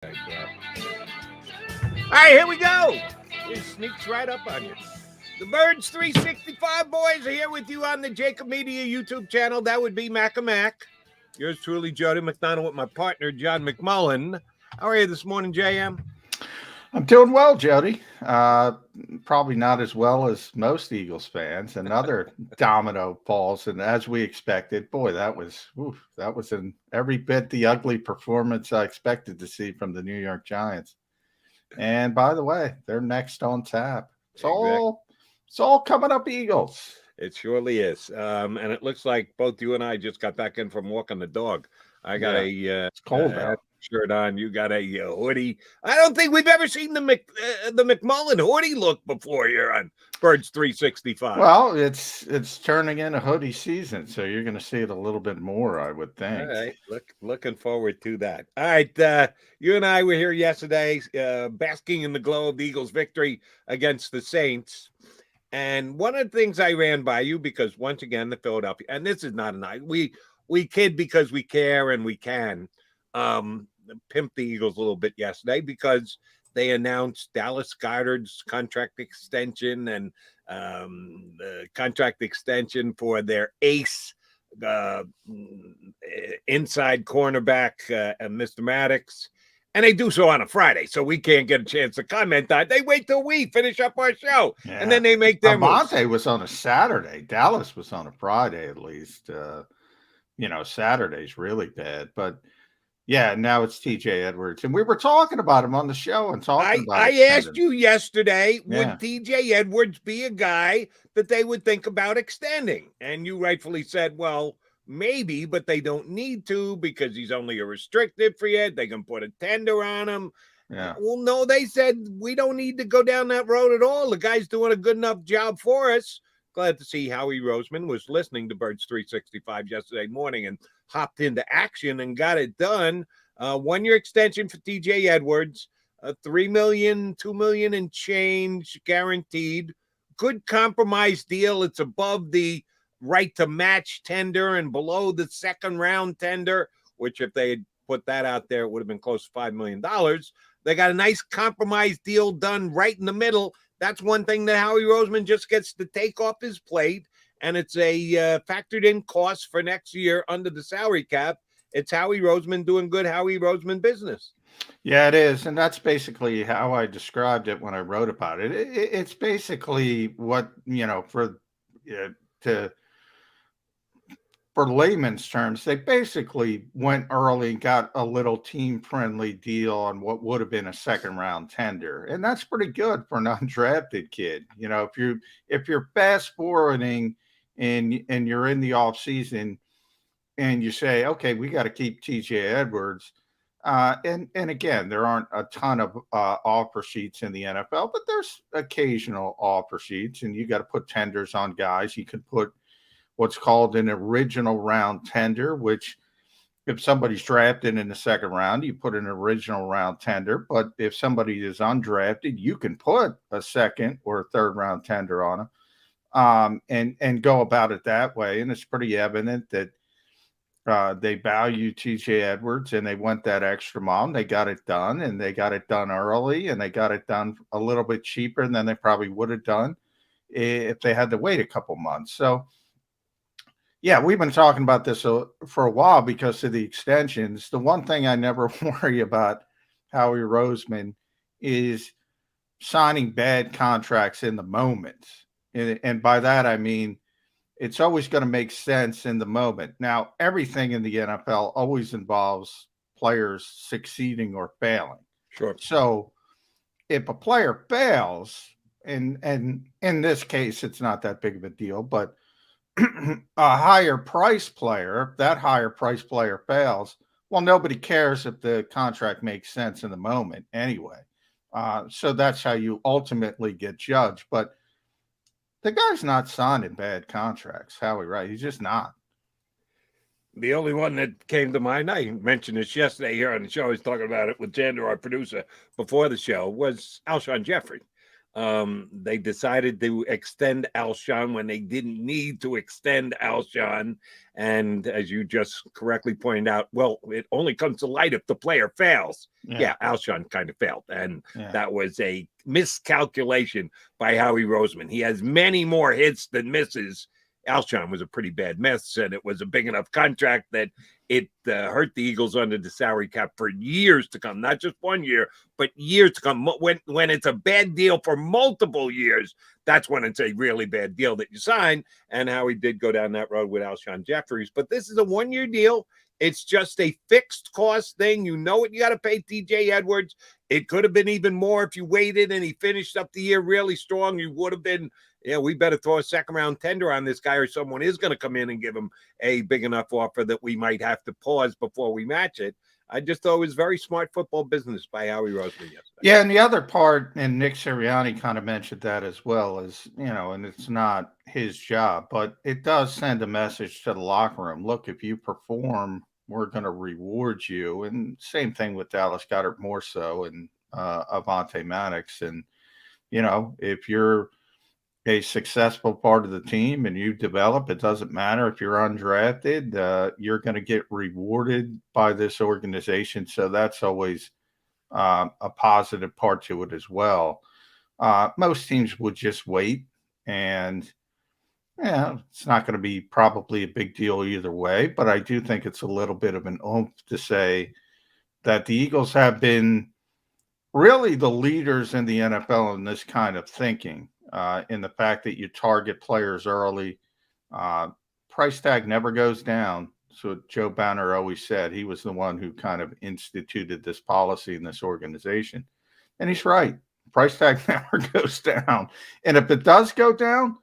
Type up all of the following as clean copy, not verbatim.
All right, here we go. It sneaks right up on you. The Birds 365 boys are here with you on the JAKIB Media YouTube channel. That would be Mac. Yours truly, Jody McDonald, with my partner, John McMullen. How are you this morning, JM? I'm doing well, Jody. Probably not as well as most Eagles fans. Another domino falls, and as we expected, boy, that was in every bit the ugly performance I expected to see from the New York Giants. And by the way, they're next on tap. It's all coming up Eagles. It surely is. And it looks like both you and I just got back in from walking the dog. I got it's cold out. Shirt on. You got a hoodie. I don't think we've ever seen the McMullen hoodie look before here on Birds 365. Well, it's turning into hoodie season, so you're going to see it a little bit more, I would think. All right, looking forward to that. All right, you and I were here yesterday, basking in the glow of the Eagles' victory against the Saints. And one of the things I ran by you, because once again, the Philadelphia, and this is not a night, we kid because we care and we can. Pimp the Eagles a little bit yesterday because they announced Dallas Goedert's contract extension and the contract extension for their ace inside cornerback, Mr. Maddox. And they do so on a Friday, so we can't get a chance to comment on it. They wait till we finish up our show, and then they make their Monte was on a Saturday. Dallas was on a Friday, at least. Saturday's really bad, but yeah, now it's TJ Edwards. And we were talking about him on the show and talking about I asked you yesterday, would TJ Edwards be a guy that they would think about extending? And you rightfully said, well, maybe, but they don't need to because he's only a restricted free agent. They can put a tender on him. Yeah. Well, no, they said we don't need to go down that road at all. The guy's doing a good enough job for us. Glad to see Howie Roseman was listening to Birds 365 yesterday morning and hopped into action and got it done. 1 year extension for TJ Edwards, $3 million, $2 million and change guaranteed. Good compromise deal. It's above the right to match tender and below the second round tender, which if they had put that out there, it would have been close to $5 million. They got a nice compromise deal done right in the middle. That's one thing that Howie Roseman just gets to take off his plate, and it's a factored in cost for next year under the salary cap. It's Howie Roseman doing good Howie Roseman business. Yeah, it is, and that's basically how I described it when I wrote about it. It's basically what, for layman's terms, they basically went early and got a little team-friendly deal on what would have been a second-round tender, and that's pretty good for an undrafted kid. If you're fast-forwarding and you're in the off-season and you say, okay, we got to keep TJ Edwards, and again, there aren't a ton of offer sheets in the NFL, but there's occasional offer sheets, and you got to put tenders on guys. You could put what's called an original round tender, which if somebody's drafted in the second round, you put an original round tender. But if somebody is undrafted, you can put a second or a third round tender on them and go about it that way. And it's pretty evident that they value TJ Edwards and they went that extra mile. And they got it done, and they got it done early, and they got it done a little bit cheaper than they probably would have done if they had to wait a couple months. So, yeah, we've been talking about this for a while because of the extensions. The one thing I never worry about Howie Roseman is signing bad contracts in the moment. And by that, I mean, it's always going to make sense in the moment. Now, everything in the NFL always involves players succeeding or failing. Sure. So if a player fails, and in this case, it's not that big of a deal, but a higher price player, if that higher price player fails, well, nobody cares if the contract makes sense in the moment anyway. So that's how you ultimately get judged. But the guy's not signing bad contracts, Howie, right? He's just not. The only one that came to mind, I mentioned this yesterday here on the show, I was talking about it with Jander, our producer, before the show, was Alshon Jeffrey. They decided to extend Alshon when they didn't need to extend Alshon. And as you just correctly pointed out, well, it only comes to light if the player fails. Yeah, Alshon kind of failed. And that was a miscalculation by Howie Roseman. He has many more hits than misses. Alshon was a pretty bad miss, and it was a big enough contract that it hurt the Eagles under the salary cap for years to come, not just 1 year, but years to come. When it's a bad deal for multiple years, that's when it's a really bad deal that you sign. And Howie did go down that road with Alshon Jeffries. But this is a 1 year deal. It's just a fixed cost thing. You know what you got to pay TJ Edwards. It could have been even more if you waited and he finished up the year really strong. You would have been, we better throw a second round tender on this guy, or someone is going to come in and give him a big enough offer that we might have to pause before we match it. I just thought it was very smart football business by Howie Roseman yesterday. Yeah, and the other part, and Nick Sirianni kind of mentioned that as well, is, and it's not his job, but it does send a message to the locker room. Look, if you perform, we're going to reward you. And same thing with Dallas Goedert more so, and Avonte Maddox. And, if you're a successful part of the team and you develop, it doesn't matter if you're undrafted, you're going to get rewarded by this organization. So that's always a positive part to it as well. Most teams would just wait, and it's not going to be probably a big deal either way, but I do think it's a little bit of an oomph to say that the Eagles have been really the leaders in the NFL in this kind of thinking, in the fact that you target players early. Price tag never goes down. So Joe Banner always said. He was the one who kind of instituted this policy in this organization. And he's right. Price tag never goes down. And if it does go down,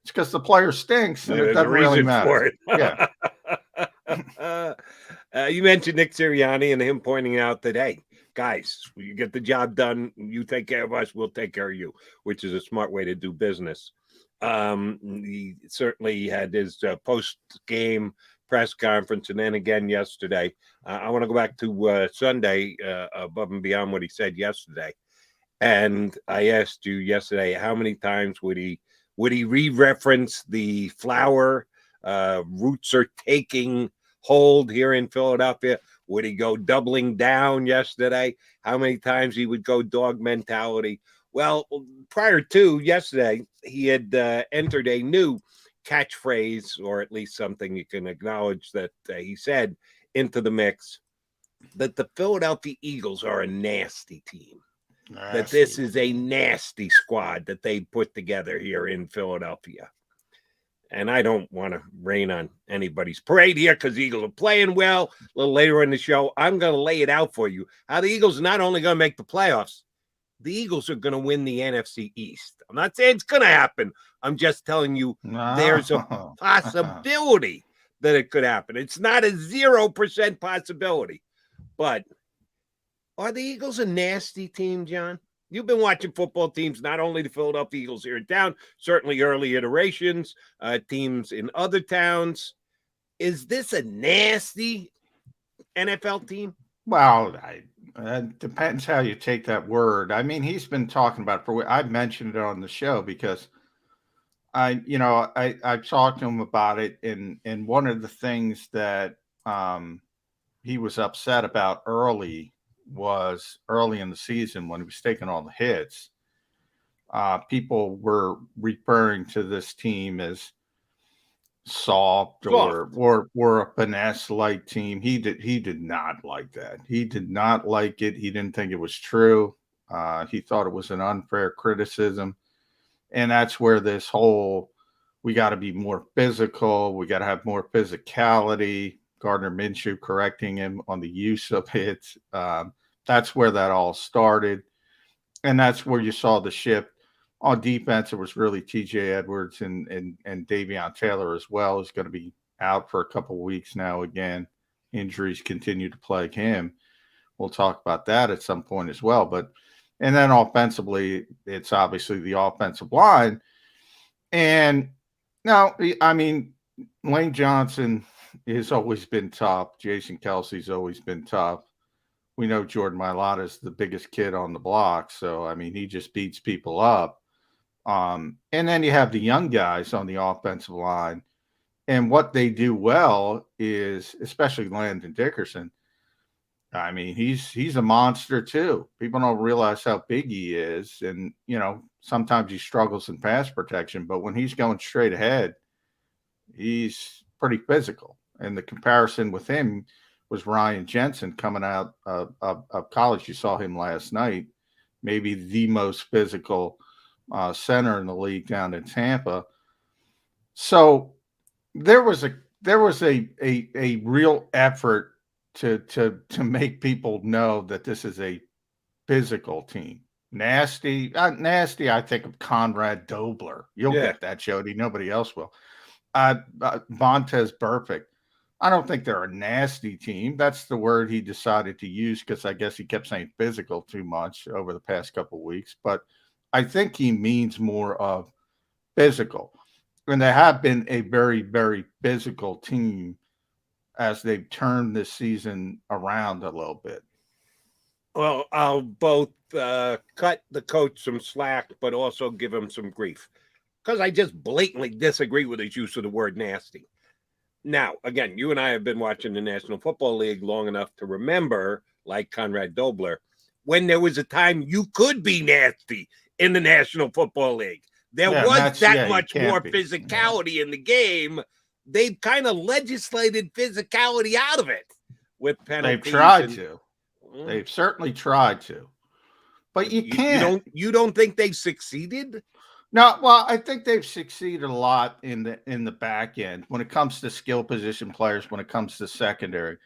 it's because the player stinks, and it doesn't really matter. Yeah. You mentioned Nick Sirianni and him pointing out that, hey, guys, you get the job done, you take care of us, we'll take care of you, which is a smart way to do business. He certainly had his post-game press conference, and then again yesterday. I want to go back to Sunday, above and beyond what he said yesterday. And I asked you yesterday, how many times would he re-reference the flower roots are taking hold here in Philadelphia? Would he go doubling down yesterday? How many times he would go dog mentality? Well, prior to yesterday, he had entered a new catchphrase, or at least something you can acknowledge that he said into the mix, that the Philadelphia Eagles are a nasty team. Nasty. That this is a nasty squad that they put together here in Philadelphia. And I don't want to rain on anybody's parade here because the Eagles are playing well. A little later in the show, I'm going to lay it out for you how the Eagles are not only going to make the playoffs, the Eagles are going to win the NFC East. I'm not saying it's going to happen. I'm just telling you there's a possibility that it could happen. It's not a 0% possibility. But are the Eagles a nasty team, John? You've been watching football teams, not only the Philadelphia Eagles here in town, certainly early iterations, teams in other towns. Is this a nasty NFL team? Well, it depends how you take that word. I mean, he's been talking about I've mentioned it on the show because I've talked to him about it, and one of the things that he was upset about early in the season when he was taking all the hits. People were referring to this team as soft. or a finesse light team. He did not like that. He did not like it. He didn't think it was true. He thought it was an unfair criticism. And that's where this whole, we got to be more physical. We got to have more physicality. Gardner Minshew correcting him on the use of it. That's where that all started. And that's where you saw the shift. On defense, it was really TJ Edwards and Davion Taylor as well is going to be out for a couple of weeks now. Again, injuries continue to plague him. We'll talk about that at some point as well. And then offensively, it's obviously the offensive line. And now, I mean, Lane Johnson has always been tough. Jason Kelsey's always been tough. we know Jordan Mailata is the biggest kid on the block. So, I mean, he just beats people up. And then you have the young guys on the offensive line. And what they do well is, especially Landon Dickerson, I mean, he's a monster too. People don't realize how big he is. And, sometimes he struggles in pass protection, but when he's going straight ahead, he's pretty physical. And the comparison with him was Ryan Jensen coming out of college. You saw him last night, maybe the most physical center in the league down in Tampa. So there was a real effort to make people know that this is a physical team. Nasty. I think of Conrad Dobler. You'll get that, Jody. Nobody else will. Vontez Burfict. I don't think they're a nasty team. That's the word he decided to use because I guess he kept saying physical too much over the past couple of weeks. But I think he means more of physical. And they have been a very, very physical team as they've turned this season around a little bit. Well, I'll both cut the coach some slack, but also give him some grief because I just blatantly disagree with his use of the word nasty. Now, again, you and I have been watching the National Football League long enough to remember, like Conrad Dobler, when there was a time you could be nasty in the National Football League. There was that much more physicality in the game. They've kind of legislated physicality out of it with penalties. They've tried to. They've certainly tried to. But you can't. You don't think they've succeeded? No, well, I think they've succeeded a lot in the back end when it comes to skill position players, when it comes to secondary.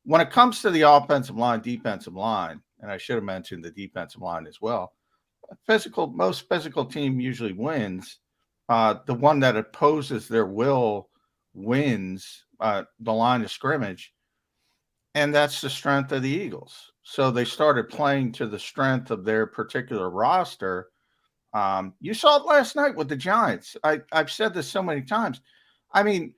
When it comes to the offensive line, defensive line, and I should have mentioned the defensive line as well. Most physical team usually wins. The one that opposes their will wins the line of scrimmage. And that's the strength of the Eagles. So they started playing to the strength of their particular roster. You saw it last night with the Giants. I've said this so many times. I mean,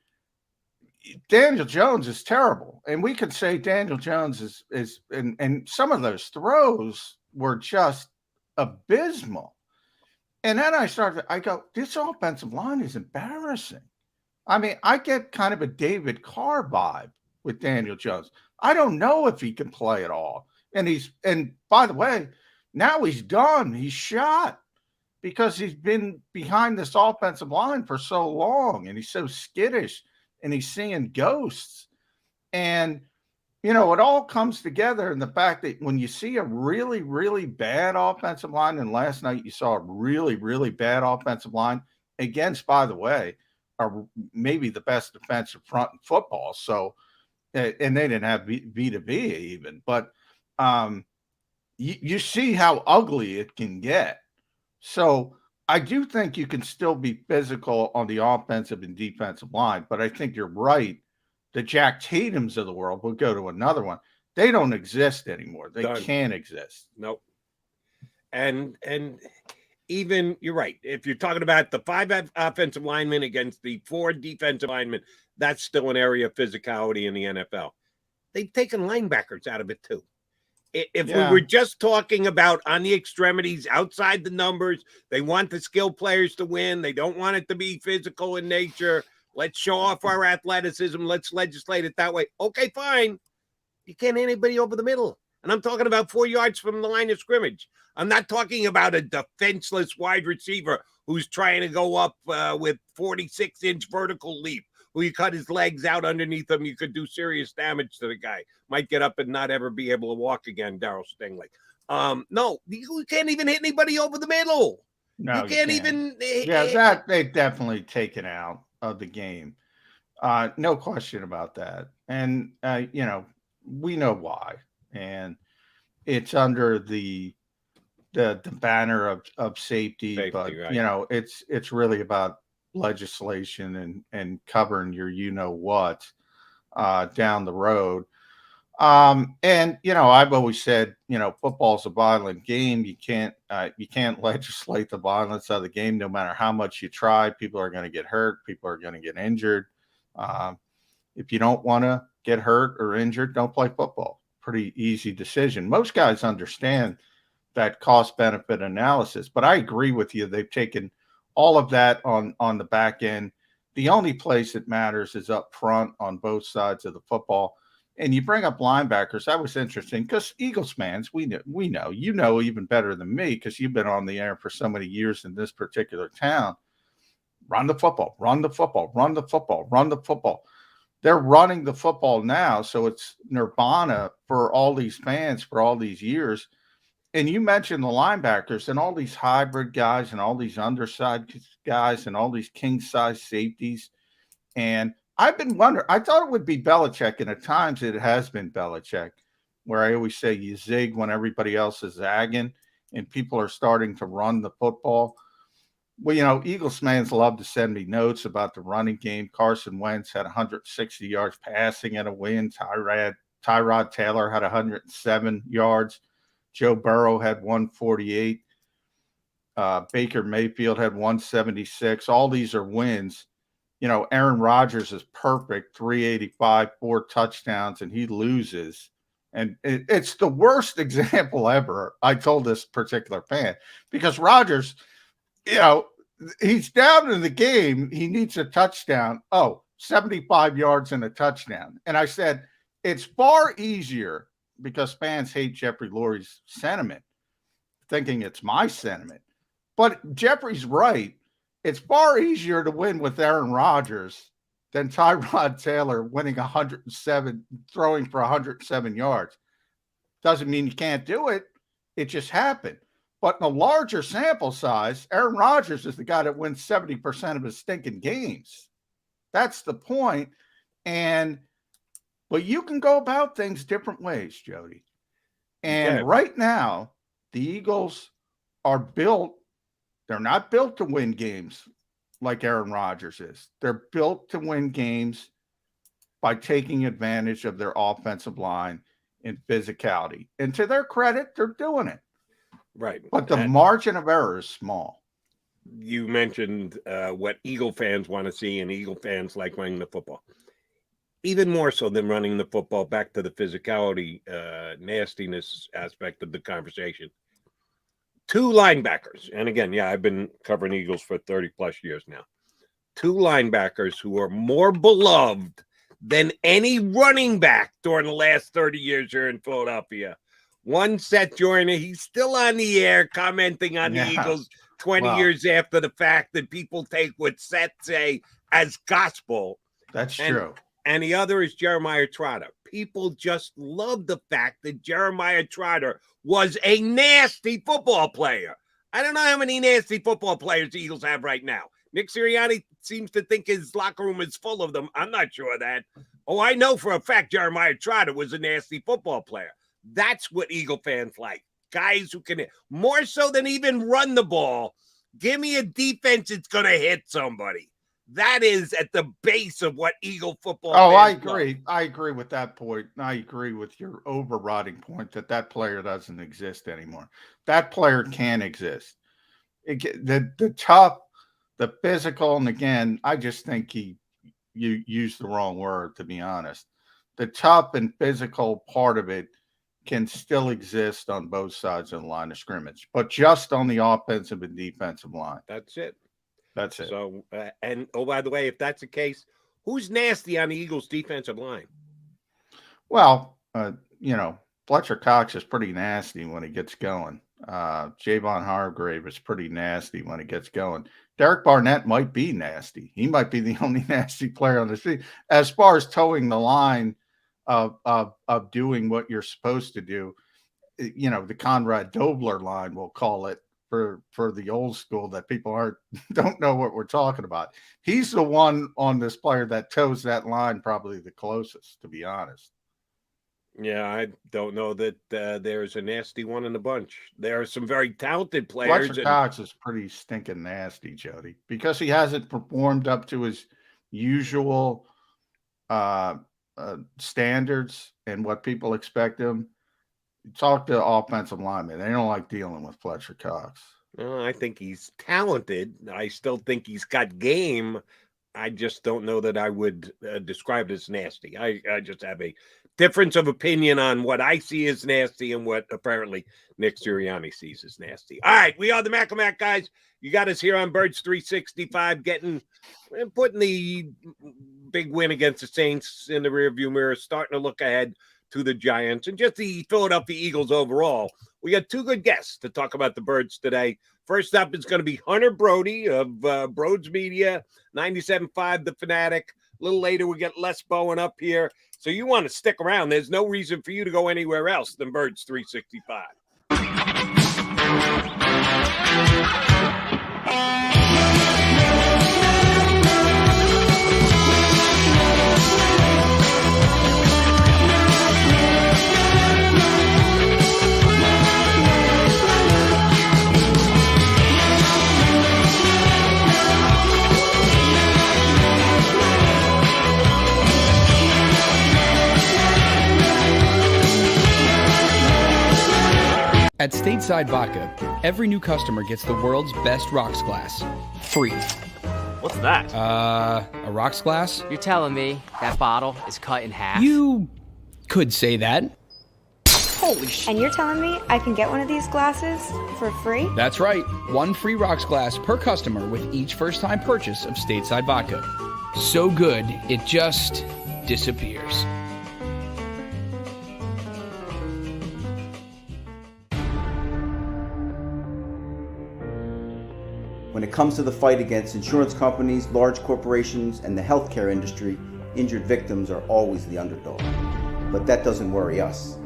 Daniel Jones is terrible. And we could say Daniel Jones is and some of those throws were just abysmal. And then I go, this offensive line is embarrassing. I mean, I get kind of a David Carr vibe with Daniel Jones. I don't know if he can play at all. And by the way, now he's done. He's shot because he's been behind this offensive line for so long and he's so skittish and he's seeing ghosts. And it all comes together in the fact that when you see a really, really bad offensive line, and last night you saw a really, really bad offensive line against, by the way, maybe the best defensive front in football. So, and they didn't have Vita Vea even, but you see how ugly it can get. So I do think you can still be physical on the offensive and defensive line, but I think you're right. The Jack Tatums of the world will go to another one. They don't exist anymore. They can't exist. Nope. And even you're right. If you're talking about the 5 offensive linemen against the 4 defensive linemen, that's still an area of physicality in the NFL. They've taken linebackers out of it too. If we were just talking about on the extremities, outside the numbers, they want the skill players to win. They don't want it to be physical in nature. Let's show off our athleticism. Let's legislate it that way. Okay, fine. You can't hit anybody over the middle. And I'm talking about 4 yards from the line of scrimmage. I'm not talking about a defenseless wide receiver who's trying to go up with 46-inch vertical leap, who you cut his legs out underneath him. You could do serious damage to the guy. Might get up and not ever be able to walk again, Darryl Stingley. No, you can't even hit anybody over the middle. No, you can't even. Yeah, that they've definitely taken out of the game. No question about that. And, we know why. And it's under the banner of safety, but, right. It's really about legislation and covering your what down the road. And I've always said, football's a violent game. You can't legislate the violence of the game. No matter how much you try, people are going to get hurt. People are going to get injured. If you don't want to get hurt or injured, don't play football pretty easy decision. Most guys understand that cost benefit analysis, but I agree with you. They've taken all of that on the back end. The only place that matters is up front on both sides of the football. And you bring up linebackers. That was interesting because Eagles fans, we know, you know even better than me because you've been on the air for so many years in this particular town. Run the football, run the football, run the football, run the football. They're running the football now, so it's nirvana for all these fans for all these years. And you mentioned the linebackers and all these hybrid guys and all these underside guys and all these king-size safeties. And I've been wondering, I thought it would be Belichick, and at times it has been Belichick, where I always say you zig when everybody else is zagging and people are starting to run the football. Well, Eagles fans love to send me notes about the running game. Carson Wentz had 160 yards passing in a win. Tyrod Taylor had 107 yards. Joe Burrow had 148. Baker Mayfield had 176. All these are wins. Aaron Rodgers is perfect, 385, 4 touchdowns, and he loses. And it's the worst example ever. I told this particular fan because Rodgers, he's down in the game. He needs a touchdown. 75 yards and a touchdown. And I said, it's far easier because fans hate Jeffrey Lurie's sentiment, thinking it's my sentiment. But Jeffrey's right. It's far easier to win with Aaron Rodgers than Tyrod Taylor winning 107, throwing for 107 yards. Doesn't mean you can't do it. It just happened. But in a larger sample size, Aaron Rodgers is the guy that wins 70% of his stinking games. That's the point. But you can go about things different ways, Jody. And right now, the Eagles are built. They're not built to win games like Aaron Rodgers is. They're built to win games by taking advantage of their offensive line and physicality. And to their credit, they're doing it. Right. But the margin of error is small. You mentioned what Eagle fans want to see, and Eagle fans like running the football. Even more so than running the football, back to the physicality, nastiness aspect of the conversation. 2 linebackers, and again, I've been covering Eagles for 30 plus years now. 2 linebackers who are more beloved than any running back during the last 30 years here in Philadelphia. One, Seth Joyner, he's still on the air commenting on the Eagles 20 years after the fact that people take what Seth say as gospel. That's true. And the other is Jeremiah Trotter. People just love the fact that Jeremiah Trotter was a nasty football player. I don't know how many nasty football players the Eagles have right now. Nick Sirianni seems to think his locker room is full of them. I'm not sure of that. I know for a fact Jeremiah Trotter was a nasty football player. That's what Eagle fans like. Guys who can, more so than even run the ball, give me a defense that's going to hit somebody. That is at the base of what Eagle football. I agree. I agree with that point. I agree with your overriding point that player doesn't exist anymore. That player can exist. The tough, the physical, and again, I just think you used the wrong word, to be honest. The tough and physical part of it can still exist on both sides of the line of scrimmage, but just on the offensive and defensive line. That's it. That's it. So, by the way, if that's the case, who's nasty on the Eagles' defensive line? Well, Fletcher Cox is pretty nasty when he gets going. Javon Hargrave is pretty nasty when he gets going. Derek Barnett might be nasty. He might be the only nasty player on the team. As far as towing the line of doing what you're supposed to do, the Conrad Dobler line, we'll call it, for the old school that people don't know what we're talking about. He's the one on this player that toes that line probably the closest, to be honest. Yeah, I don't know that there's a nasty one in the bunch. There are some very talented players. Fletcher Cox is pretty stinking nasty, Jody, because he hasn't performed up to his usual standards and what people expect him. Talk to offensive linemen. They don't like dealing with Fletcher Cox. I think he's talented. I still think he's got game. I just don't know that I would describe it as nasty. I just have a difference of opinion on what I see as nasty and what apparently Nick Sirianni sees as nasty. All right, we are the Mac guys. You got us here on Birds 365, putting the big win against the Saints in the rearview mirror, starting to look ahead to the Giants and just the Philadelphia Eagles overall. We got two good guests to talk about the Birds today. First up is going to be Hunter Brody of Broads Media, 97.5 The Fanatic. A little later, we get Les Bowen up here. So you want to stick around. There's no reason for you to go anywhere else than Birds 365. At Stateside Vodka, every new customer gets the world's best rocks glass, free. What's that? A rocks glass? You're telling me that bottle is cut in half? You could say that. Holy shit. And you're telling me I can get one of these glasses for free? That's right. One free rocks glass per customer with each first-time purchase of Stateside Vodka. So good, it just disappears. When it comes to the fight against insurance companies, large corporations, and the healthcare industry, injured victims are always the underdog. But that doesn't worry us.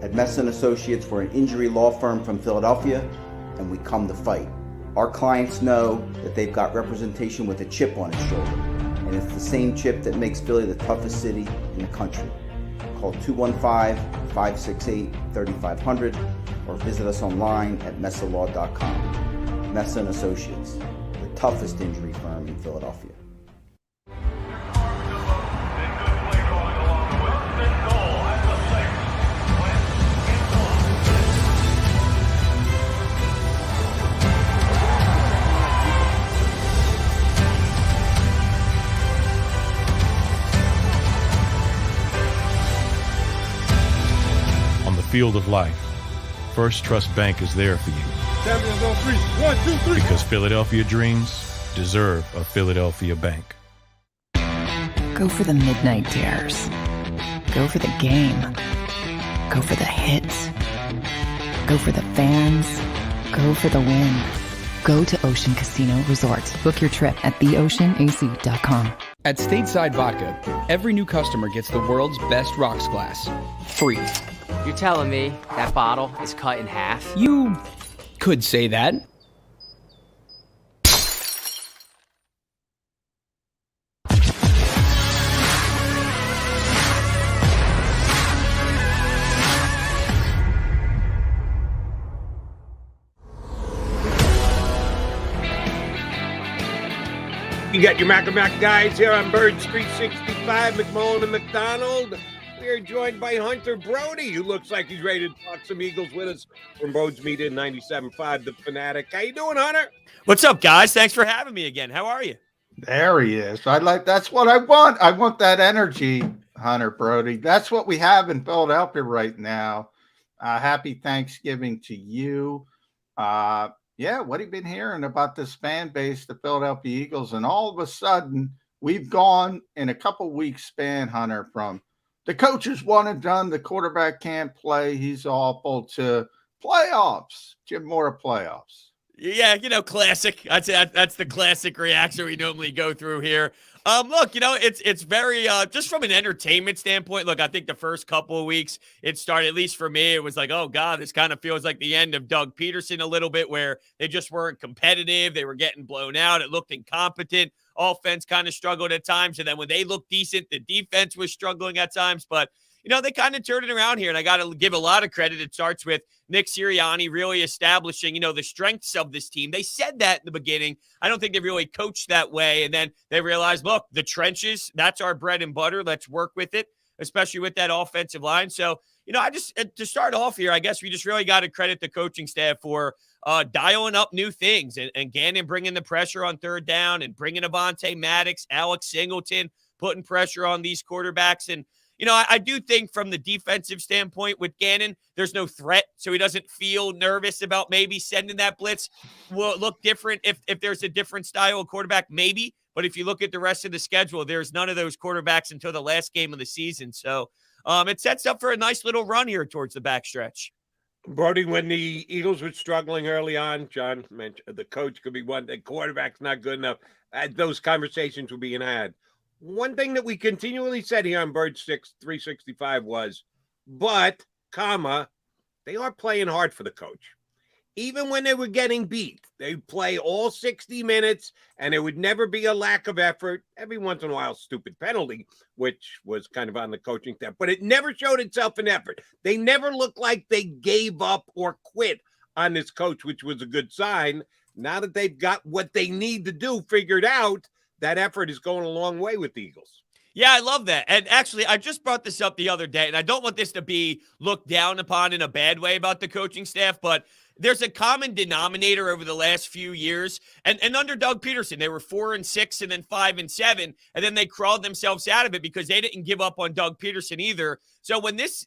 At Messa & Associates, we're an injury law firm from Philadelphia, and we come to fight. Our clients know that they've got representation with a chip on its shoulder, and it's the same chip that makes Philly the toughest city in the country. Call 215-568-3500 or visit us online at messalaw.com. Messa & Associates, the toughest injury firm in Philadelphia. On the field of life, First Trust Bank is there for you. Champions on three. 1, 2, 3. Because Philadelphia dreams deserve a Philadelphia bank. Go for the midnight dares. Go for the game. Go for the hits. Go for the fans. Go for the win. Go to Ocean Casino Resort. Book your trip at theoceanac.com. At Stateside Vodka, every new customer gets the world's best rocks glass, free. You're telling me that bottle is cut in half? You could say that. You got your Mac guys here on Birds 365, McMullen and McDonald. We are joined by Hunter Brody, who looks like he's ready to talk some Eagles with us from Broads Media 97.5 The Fanatic. How you doing, Hunter? What's up, guys? Thanks for having me again. How are you? There he is. That's what I want. I want that energy, Hunter Brody. That's what we have in Philadelphia right now. Happy Thanksgiving to you. What have you been hearing about this fan base, the Philadelphia Eagles? And all of a sudden, we've gone in a couple weeks span, Hunter, from the coach is one and done, the quarterback can't play, he's awful, to playoffs. Jim Mora playoffs. Yeah, classic. I'd say that's the classic reaction we normally go through here. Look, it's very just from an entertainment standpoint. Look, I think the first couple of weeks it started, at least for me, it was like, oh God, this kind of feels like the end of Doug Peterson a little bit, where they just weren't competitive. They were getting blown out. It looked incompetent. Offense kind of struggled at times. And then when they looked decent, the defense was struggling at times. But they kind of turned it around here, and I got to give a lot of credit. It starts with Nick Sirianni really establishing, the strengths of this team. They said that in the beginning. I don't think they really coached that way, and then they realized, look, the trenches, that's our bread and butter. Let's work with it, especially with that offensive line. So, to start off here, I guess we just really got to credit the coaching staff for dialing up new things, and Gannon bringing the pressure on third down and bringing Avonte Maddox, Alex Singleton, putting pressure on these quarterbacks. And I do think from the defensive standpoint with Gannon, there's no threat, so he doesn't feel nervous about maybe sending that blitz. Will it look different if there's a different style of quarterback? Maybe. But if you look at the rest of the schedule, there's none of those quarterbacks until the last game of the season. So it sets up for a nice little run here towards the backstretch. Brody, when the Eagles were struggling early on, John mentioned the coach could be one, the quarterback's not good enough. Those conversations were being had. One thing that we continually said here on Bird 365 was, but, they are playing hard for the coach. Even when they were getting beat, they play all 60 minutes, and there would never be a lack of effort. Every once in a while, stupid penalty, which was kind of on the coaching staff, but it never showed itself in effort. They never looked like they gave up or quit on this coach, which was a good sign. Now that they've got what they need to do figured out, that effort is going a long way with the Eagles. Yeah, I love that. And actually, I just brought this up the other day, and I don't want this to be looked down upon in a bad way about the coaching staff, but there's a common denominator over the last few years. And under Doug Peterson, they were 4-6 and then 5-7, and then they crawled themselves out of it because they didn't give up on Doug Peterson either. So when this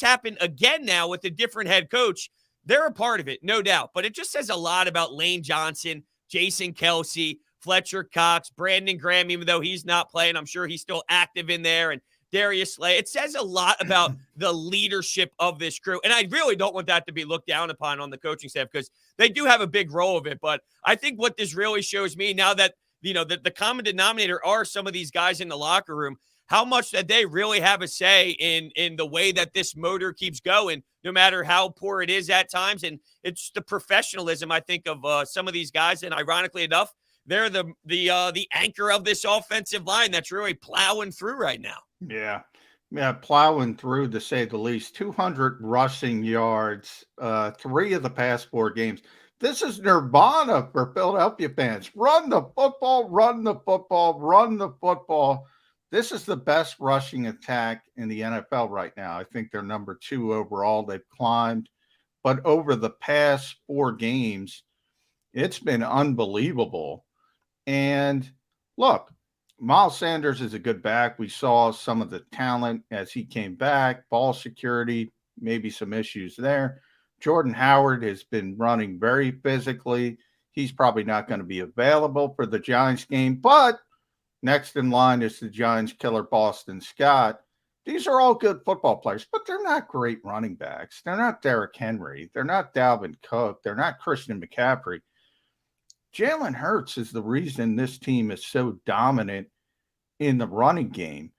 happened again now with a different head coach, they're a part of it, no doubt. But it just says a lot about Lane Johnson, Jason Kelsey, Fletcher Cox, Brandon Graham, even though he's not playing, I'm sure he's still active in there, and Darius Slate. It says a lot about the leadership of this crew. And I really don't want that to be looked down upon on the coaching staff because they do have a big role of it. But I think what this really shows me now that, the common denominator are some of these guys in the locker room, how much that they really have a say in the way that this motor keeps going, no matter how poor it is at times. And it's the professionalism, I think, of some of these guys. And ironically enough, they're the anchor of this offensive line that's really plowing through right now. Yeah, plowing through, to say the least. 200 rushing yards, 3 of the past 4 games. This is nirvana for Philadelphia fans. Run the football, run the football, run the football. This is the best rushing attack in the NFL right now. I think they're number 2 overall. They've climbed. But over the past 4 games, it's been unbelievable. And look, Miles Sanders is a good back. We saw some of the talent as he came back, ball security, maybe some issues there. Jordan Howard has been running very physically. He's probably not going to be available for the Giants game, but next in line is the Giants killer Boston Scott. These are all good football players, but they're not great running backs. They're not Derrick Henry. They're not Dalvin Cook. They're not Christian McCaffrey. Jalen Hurts is the reason this team is so dominant in the running game.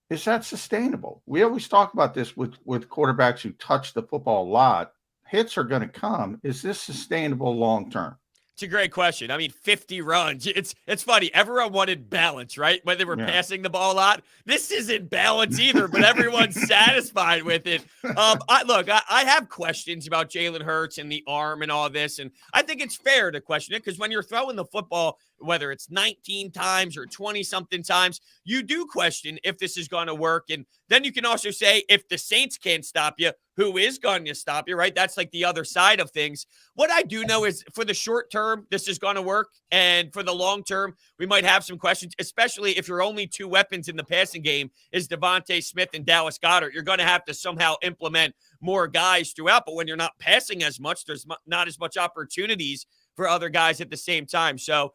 Is that sustainable? We always talk about this with quarterbacks who touch the football a lot. Hits are going to come. Is this sustainable long term? It's a great question. I mean, 50 runs. It's funny. Everyone wanted balance, right? When they were passing the ball a lot. This isn't balance either, but everyone's satisfied with it. I have questions about Jalen Hurts and the arm and all this, and I think it's fair to question it because when you're throwing the football, whether it's 19 times or 20-something times, you do question if this is going to work. And then you can also say, if the Saints can't stop you, who is going to stop you, right? That's like the other side of things. What I do know is for the short term, this is going to work. And for the long term, we might have some questions, especially if your only 2 weapons in the passing game is Devontae Smith and Dallas Goedert. You're going to have to somehow implement more guys throughout. But when you're not passing as much, there's not as much opportunities for other guys at the same time. So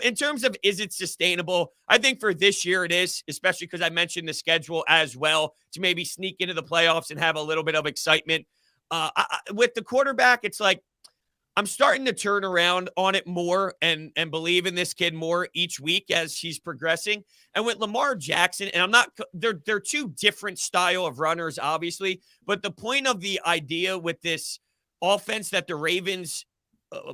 in terms of is it sustainable, I think for this year it is, especially because I mentioned the schedule as well to maybe sneak into the playoffs and have a little bit of excitement. With the quarterback, it's like I'm starting to turn around on it more and believe in this kid more each week as he's progressing. And with Lamar Jackson, and they're 2 different style of runners, obviously, but the point of the idea with this offense that the Ravens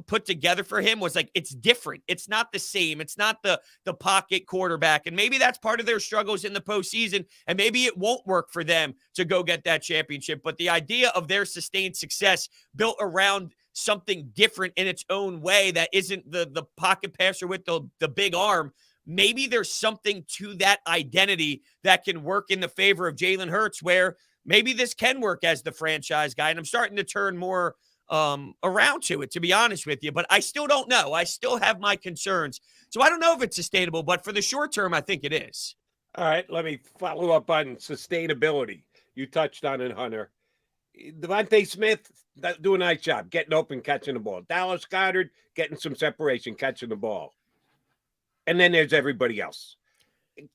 put together for him was like, it's different. It's not the same. It's not the pocket quarterback. And maybe that's part of their struggles in the postseason. And maybe it won't work for them to go get that championship. But the idea of their sustained success built around something different in its own way that isn't the pocket passer with the big arm. Maybe there's something to that identity that can work in the favor of Jalen Hurts, where maybe this can work as the franchise guy. And I'm starting to turn more around to it, to be honest with you, but I still don't know. I still have my concerns. So I don't know if it's sustainable, but for the short term, I think it is. All right, let me follow up on sustainability. You touched on it, Hunter. Devontae Smith doing a nice job, getting open, catching the ball. Dallas Goedert getting some separation, catching the ball. And then there's everybody else.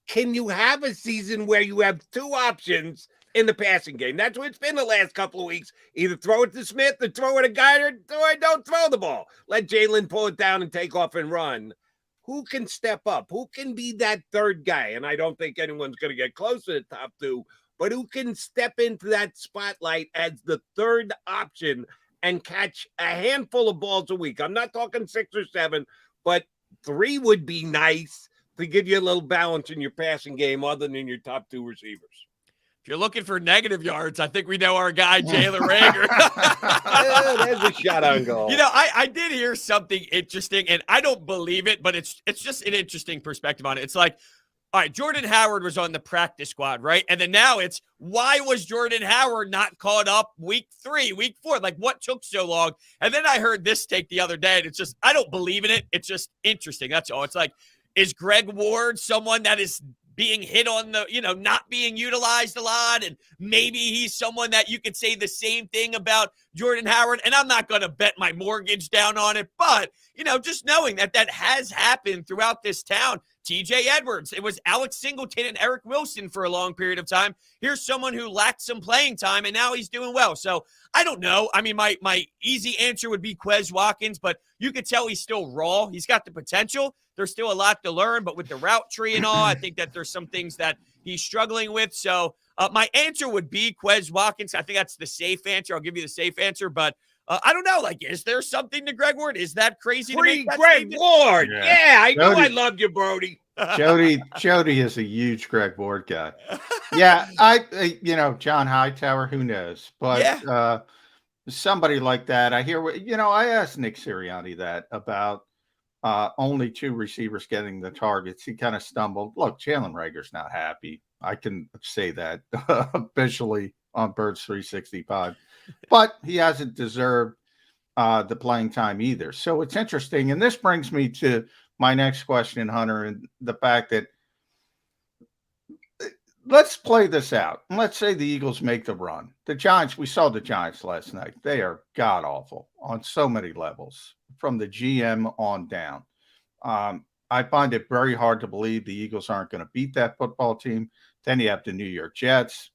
Can you have a season where you have two options in the passing game? That's what it's been the last couple of weeks. Either throw it to Smith or throw it to Goedert, or don't throw the ball. Let Jalen pull it down and take off and run. Who can step up? Who can be that third guy? And I don't think anyone's going to get close to the top two, but who can step into that spotlight as the third option and catch a handful of balls a week? I'm not talking 6 or 7, but 3 would be nice to give you a little balance in your passing game other than your top 2 receivers. If you're looking for negative yards, I think we know our guy, Jalen Reagor. There's a shot on goal. You know, I did hear something interesting, and I don't believe it, but it's just an interesting perspective on it. It's like, all right, Jordan Howard was on the practice squad, right? And then now it's, why was Jordan Howard not caught up week 3, week 4? Like, what took so long? And then I heard this take the other day, and it's just, I don't believe in it. It's just interesting. That's all. It's like, is Greg Ward someone that is being hit on the, not being utilized a lot? And maybe he's someone that you could say the same thing about Jordan Howard. And I'm not going to bet my mortgage down on it, but, just knowing that has happened throughout this town. TJ Edwards, it was Alex Singleton and Eric Wilson for a long period of time. Here's someone who lacked some playing time, and now he's doing well. So I don't know. I mean, my easy answer would be Quez Watkins, but you could tell he's still raw. He's got the potential. There's still a lot to learn, but with the route tree and all, I think that there's some things that he's struggling with. So my answer would be Quez Watkins. I think that's the safe answer. I'll give you the safe answer, but I don't know. Like, is there something to Greg Ward? Is that crazy to make that Greg statement? Ward. Yeah, I know I loved you, Brody. Jody is a huge Greg Ward guy. Yeah, John Hightower, who knows? But somebody like that, I hear. I asked Nick Sirianni that about only 2 receivers getting the targets. He kind of stumbled. Look, Jalen Reagor's not happy. I can say that officially on Birds 365, but he hasn't deserved the playing time either. So it's interesting, and this brings me to my next question, Hunter, and the fact that let's play this out. Let's say the Eagles make the run. The Giants, we saw the Giants last night. They are god-awful on so many levels, from the GM on down. I find it very hard to believe the Eagles aren't going to beat that football team. Then you have the New York Jets.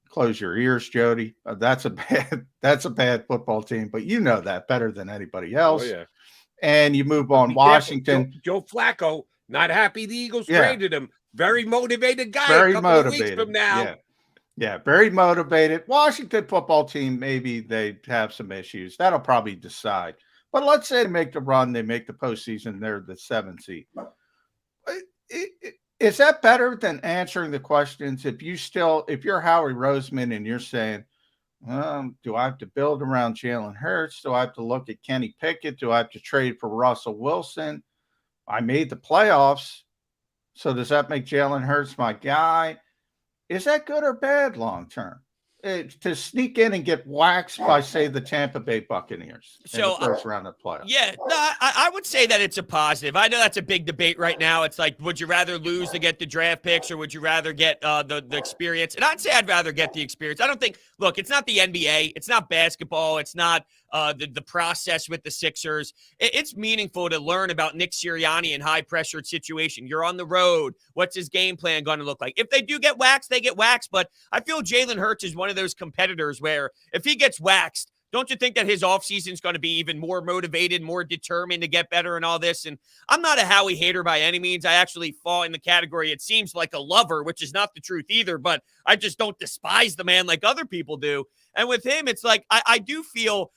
Close your ears, Jody. That's a bad football team, but you know that better than anybody else. Oh, yeah. And you move on. Washington. Joe Flacco, not happy the Eagles traded him. Very motivated guy. Very a couple motivated. Of weeks from now. Yeah, very motivated. Washington football team, maybe they have some issues. That'll probably decide. But let's say they make the run, they make the postseason, they're the 7th seed. Is that better than answering the questions? If you're Howie Roseman and you're saying, do I have to build around Jalen Hurts? Do I have to look at Kenny Pickett? Do I have to trade for Russell Wilson? I made the playoffs. So does that make Jalen Hurts my guy? Is that good or bad long term? To sneak in and get waxed by, say, the Tampa Bay Buccaneers in the first round of playoffs. Yeah, no, I would say that it's a positive. I know that's a big debate right now. It's like, would you rather lose to get the draft picks, or would you rather get the experience? And I'd say I'd rather get the experience. I don't think, look, it's not the NBA. It's not basketball. It's not the process with the Sixers. It's meaningful to learn about Nick Sirianni in high-pressured situation. You're on the road. What's his game plan going to look like? If they do get waxed, they get waxed. But I feel Jalen Hurts is one of those competitors where if he gets waxed, don't you think that his offseason is going to be even more motivated, more determined to get better and all this? And I'm not a Howie hater by any means. I actually fall in the category, it seems like a lover, which is not the truth either, but I just don't despise the man like other people do. And with him, it's like I do feel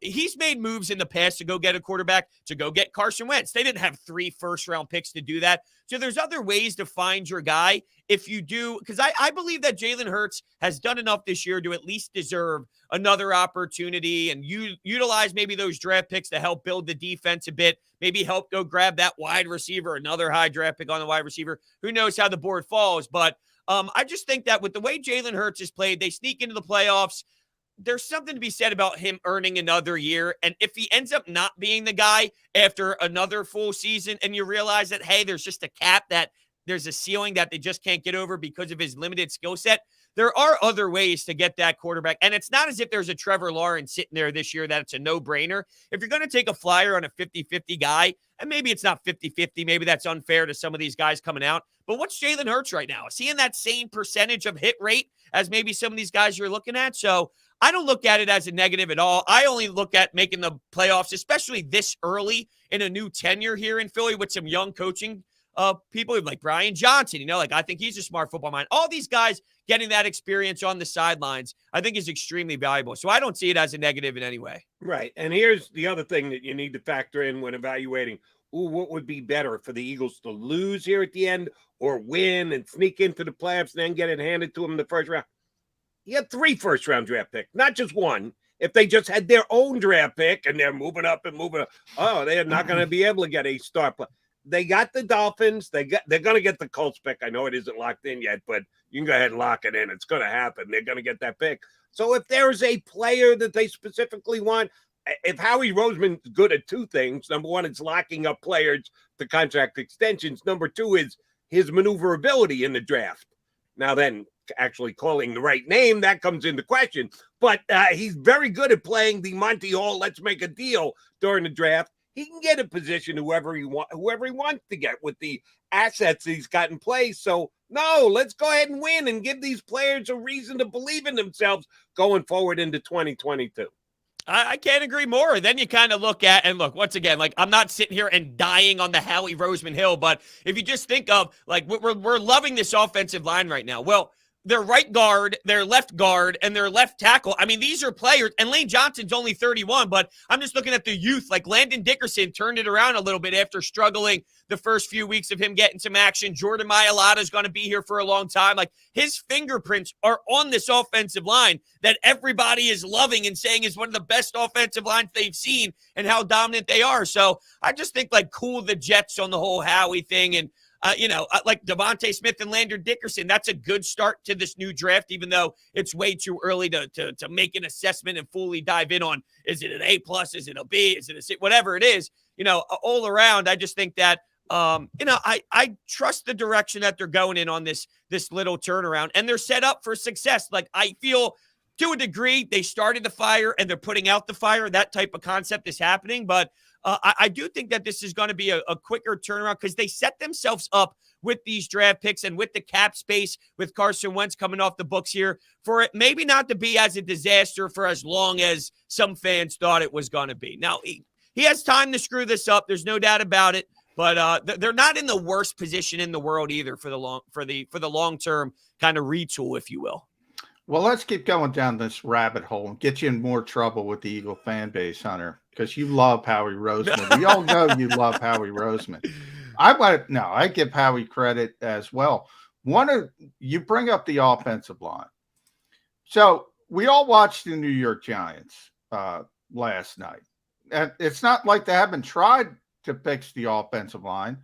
he's made moves in the past to go get a quarterback, to go get Carson Wentz. They didn't have 3 first-round picks to do that. So there's other ways to find your guy if you do, because I believe that Jalen Hurts has done enough this year to at least deserve another opportunity and utilize maybe those draft picks to help build the defense a bit, maybe help go grab that wide receiver, another high draft pick on the wide receiver. Who knows how the board falls, but I just think that with the way Jalen Hurts has played, they sneak into the playoffs. There's something to be said about him earning another year. And if he ends up not being the guy after another full season and you realize that, hey, there's just a cap that there's a ceiling that they just can't get over because of his limited skill set. There are other ways to get that quarterback. And it's not as if there's a Trevor Lawrence sitting there this year that it's a no-brainer. If you're going to take a flyer on a 50-50 guy, and maybe it's not 50-50, maybe that's unfair to some of these guys coming out, but what's Jalen Hurts right now? Is he in that same percentage of hit rate as maybe some of these guys you're looking at? So I don't look at it as a negative at all. I only look at making the playoffs, especially this early in a new tenure here in Philly with some young coaching people like Brian Johnson, I think he's a smart football mind. All these guys getting that experience on the sidelines, I think is extremely valuable. So I don't see it as a negative in any way. Right. And here's the other thing that you need to factor in when evaluating, what would be better for the Eagles to lose here at the end or win and sneak into the playoffs and then get it handed to them in the first round? You have 3 first-round draft picks, not just one. If they just had their own draft pick and they're moving up, they're not going to be able to get a star player. They got the Dolphins. They're going to get the Colts pick. I know it isn't locked in yet, but you can go ahead and lock it in. It's going to happen. They're going to get that pick. So if there's a player that they specifically want, if Howie Roseman's good at 2 things, number 1, it's locking up players to contract extensions. Number 2 is his maneuverability in the draft. Now then, actually calling the right name, that comes into question. But he's very good at playing the Monty Hall, let's make a deal during the draft. He can get a position whoever he wants to get with the assets he's got in place. So, no, let's go ahead and win and give these players a reason to believe in themselves going forward into 2022. I can't agree more. Then you kind of look at, and look, once again, I'm not sitting here and dying on the Howie Roseman hill, but if you just think of, we're loving this offensive line right now. Well, their right guard, their left guard, and their left tackle. I mean, these are players, and Lane Johnson's only 31, but I'm just looking at the youth. Like Landon Dickerson turned it around a little bit after struggling the first few weeks of him getting some action. Jordan Mailata is going to be here for a long time. Like, his fingerprints are on this offensive line that everybody is loving and saying is one of the best offensive lines they've seen and how dominant they are. So I just think, cool the Jets on the whole Howie thing, and like Devontae Smith and Landon Dickerson, that's a good start to this new draft, even though it's way too early to make an assessment and fully dive in on, is it an A+, is it a B, is it a C, whatever it is, all around. I just think that, I trust the direction that they're going in on this little turnaround, and they're set up for success. Like, I feel to a degree they started the fire and they're putting out the fire. That type of concept is happening, but I do think that this is going to be a quicker turnaround because they set themselves up with these draft picks and with the cap space with Carson Wentz coming off the books here for it maybe not to be as a disaster for as long as some fans thought it was going to be. Now, he has time to screw this up. There's no doubt about it, but they're not in the worst position in the world either for the long-term kind of retool, if you will. Well, let's keep going down this rabbit hole and get you in more trouble with the Eagle fan base, Hunter, because you love Howie Roseman. We all know you love Howie Roseman. I give Howie credit as well. You bring up the offensive line. So we all watched the New York Giants last night. And it's not like they haven't tried to fix the offensive line.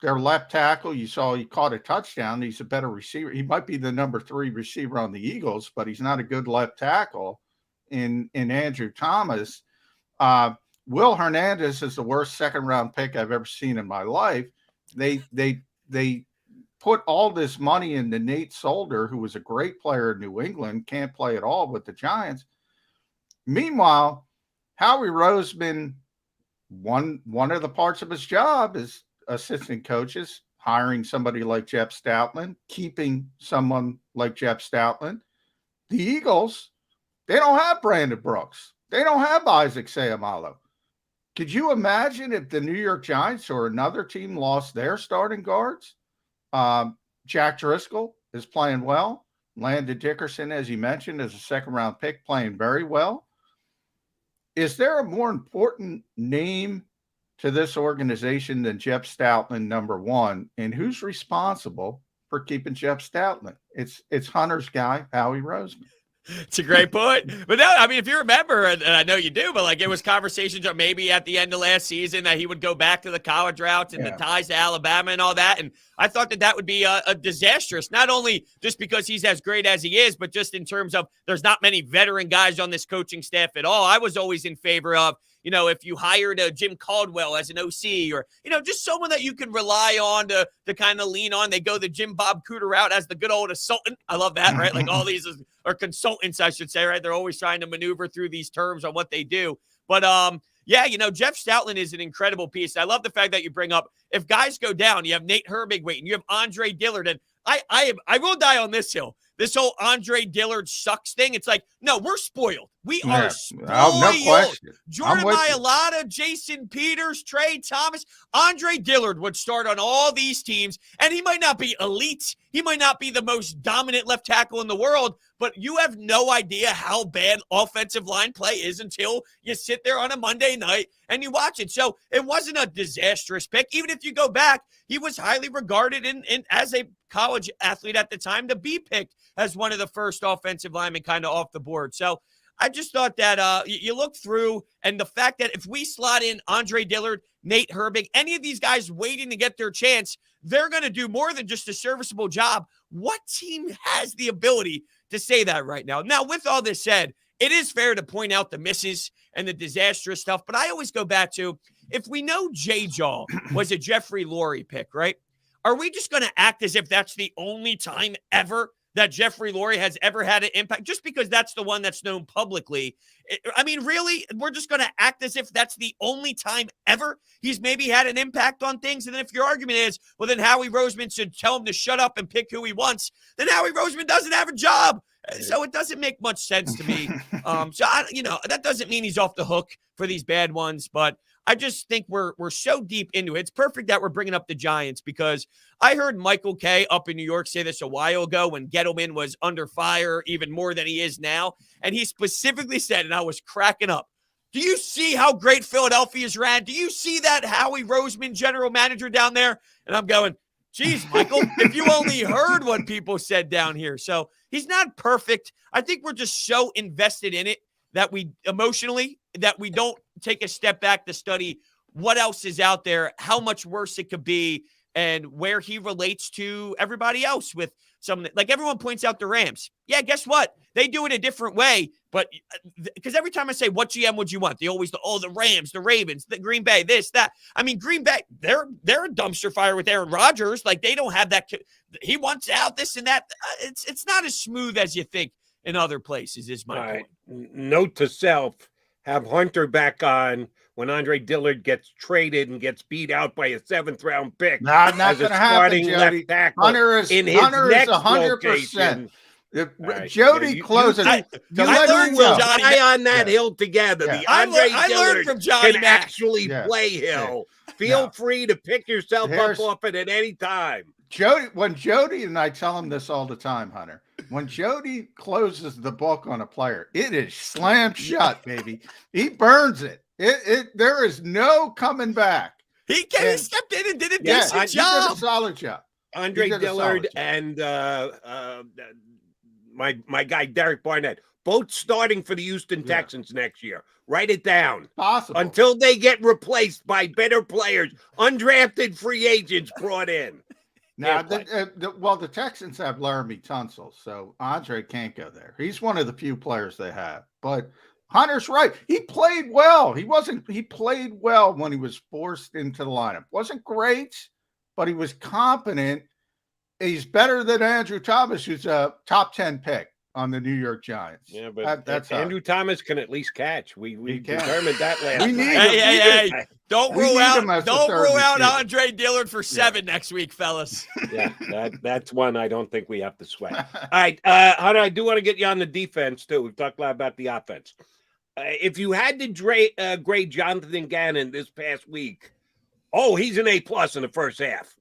Their left tackle, you saw he caught a touchdown. He's a better receiver. He might be the number 3 receiver on the Eagles, but he's not a good left tackle in Andrew Thomas. Will Hernandez is the worst second-round pick I've ever seen in my life. They put all this money into Nate Solder, who was a great player in New England, can't play at all with the Giants. Meanwhile, Howie Roseman, one of the parts of his job is assistant coaches, hiring somebody like Jeff Stoutland, keeping someone like Jeff Stoutland. The Eagles, they don't have Brandon Brooks. They don't have Isaac Seumalo. Could you imagine if the New York Giants or another team lost their starting guards? Jack Driscoll is playing well. Landon Dickerson, as you mentioned, is a second-round pick, playing very well. Is there a more important name to this organization than Jeff Stoutland, number 1? And who's responsible for keeping Jeff Stoutland? It's Hunter's guy, Howie Roseman. It's a great point. But no, I mean, if you remember, and I know you do, but like it was conversations or maybe at the end of last season that he would go back to the college routes and the ties to Alabama and all that. And I thought that would be a disastrous, not only just because he's as great as he is, but just in terms of there's not many veteran guys on this coaching staff at all. I was always in favor of, if you hired a Jim Caldwell as an OC or, just someone that you can rely on to kind of lean on. They go the Jim Bob Cooter route as the good old consultant. I love that, right? Like all these are consultants, I should say, right? They're always trying to maneuver through these terms on what they do. But, Jeff Stoutland is an incredible piece. I love the fact that you bring up, if guys go down, you have Nate Herbig waiting, you have Andre Dillard, and I will die on this hill. This whole Andre Dillard sucks thing. It's like, no, we're spoiled. We are spoiled. No question. Jordan Mailata, Jason Peters, Trey Thomas, Andre Dillard would start on all these teams, and he might not be elite. He might not be the most dominant left tackle in the world, but you have no idea how bad offensive line play is until you sit there on a Monday night and you watch it. So it wasn't a disastrous pick. Even if you go back, he was highly regarded in as a college athlete at the time to be picked as one of the first offensive linemen kind of off the board. So I just thought that you look through, and the fact that if we slot in Andre Dillard, Nate Herbig, any of these guys waiting to get their chance, they're going to do more than just a serviceable job. What team has the ability to say that right now? Now, with all this said, it is fair to point out the misses and the disastrous stuff, but I always go back to, if we know J-Jaw was a Jeffrey Lurie pick, right? Are we just going to act as if that's the only time ever that Jeffrey Lurie has ever had an impact, just because that's the one that's known publicly? I mean, really, we're just going to act as if that's the only time ever he's maybe had an impact on things? And then if your argument is, well, then Howie Roseman should tell him to shut up and pick who he wants, then Howie Roseman doesn't have a job. So it doesn't make much sense to me. That doesn't mean he's off the hook for these bad ones, but I just think we're so deep into it. It's perfect that we're bringing up the Giants, because I heard Michael Kay up in New York say this a while ago when Gettleman was under fire even more than he is now. And he specifically said, and I was cracking up, do you see how great Philadelphia's ran? Do you see that Howie Roseman general manager down there? And I'm going, geez, Michael, if you only heard what people said down here. So he's not perfect. I think we're just so invested in it that we emotionally, that we don't take a step back to study what else is out there, how much worse it could be, and where he relates to everybody else with some, like everyone points out the Rams. Yeah, guess what? They do it a different way, but because every time I say, what GM would you want? They always, the Rams, the Ravens, the Green Bay, this, that. I mean, Green Bay, they're a dumpster fire with Aaron Rodgers. Like, they don't have that. He wants out, this and that. It's not as smooth as you think in other places, is my point. Note to self, have Hunter back on when Andre Dillard gets traded and gets beat out by a 7th-round pick. Not going to happen, Jody. Hunter is 100%. Jody closes. I learned from Johnny on that hill together. The Andre Dillard from Johnny can actually play hill. Feel free to pick yourself up off it at any time. When Jody, and I tell him this all the time, Hunter, when Jody closes the book on a player, it is slam shut, baby. He burns it. There is no coming back. He stepped in and did a decent job. He did a solid job. Andre Dillard and my guy Derek Barnett, both starting for the Houston Texans next year. Write it down. Possible. Until they get replaced by better players, undrafted free agents brought in. Now, the Texans have Laramie Tunsil, so Andre can't go there. He's one of the few players they have. But Hunter's right. He played well. He played well when he was forced into the lineup. Wasn't great, but he was competent. He's better than Andrew Thomas, who's a top 10 pick on the New York Giants. Yeah, but that's Andrew Thomas can at least catch. We determined that last night. Hey. Don't rule out Andre Dillard for 7 next week, fellas. Yeah, that's one I don't think we have to sweat. All right, Hunter, I do want to get you on the defense, too. We've talked a lot about the offense. If you had to grade Jonathan Gannon this past week, he's an A+ in the first half.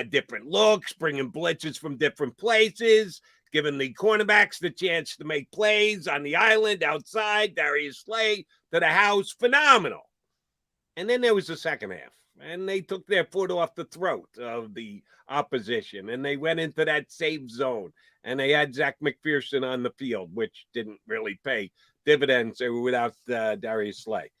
Different looks, bringing blitzes from different places, giving the cornerbacks the chance to make plays on the island, outside, Darius Slate to the house. Phenomenal. And then there was the second half. and they took their foot off the throat of the opposition, and they went into that safe zone, and they had Zach McPherson on the field, which didn't really pay dividends. They were without Darius Slay.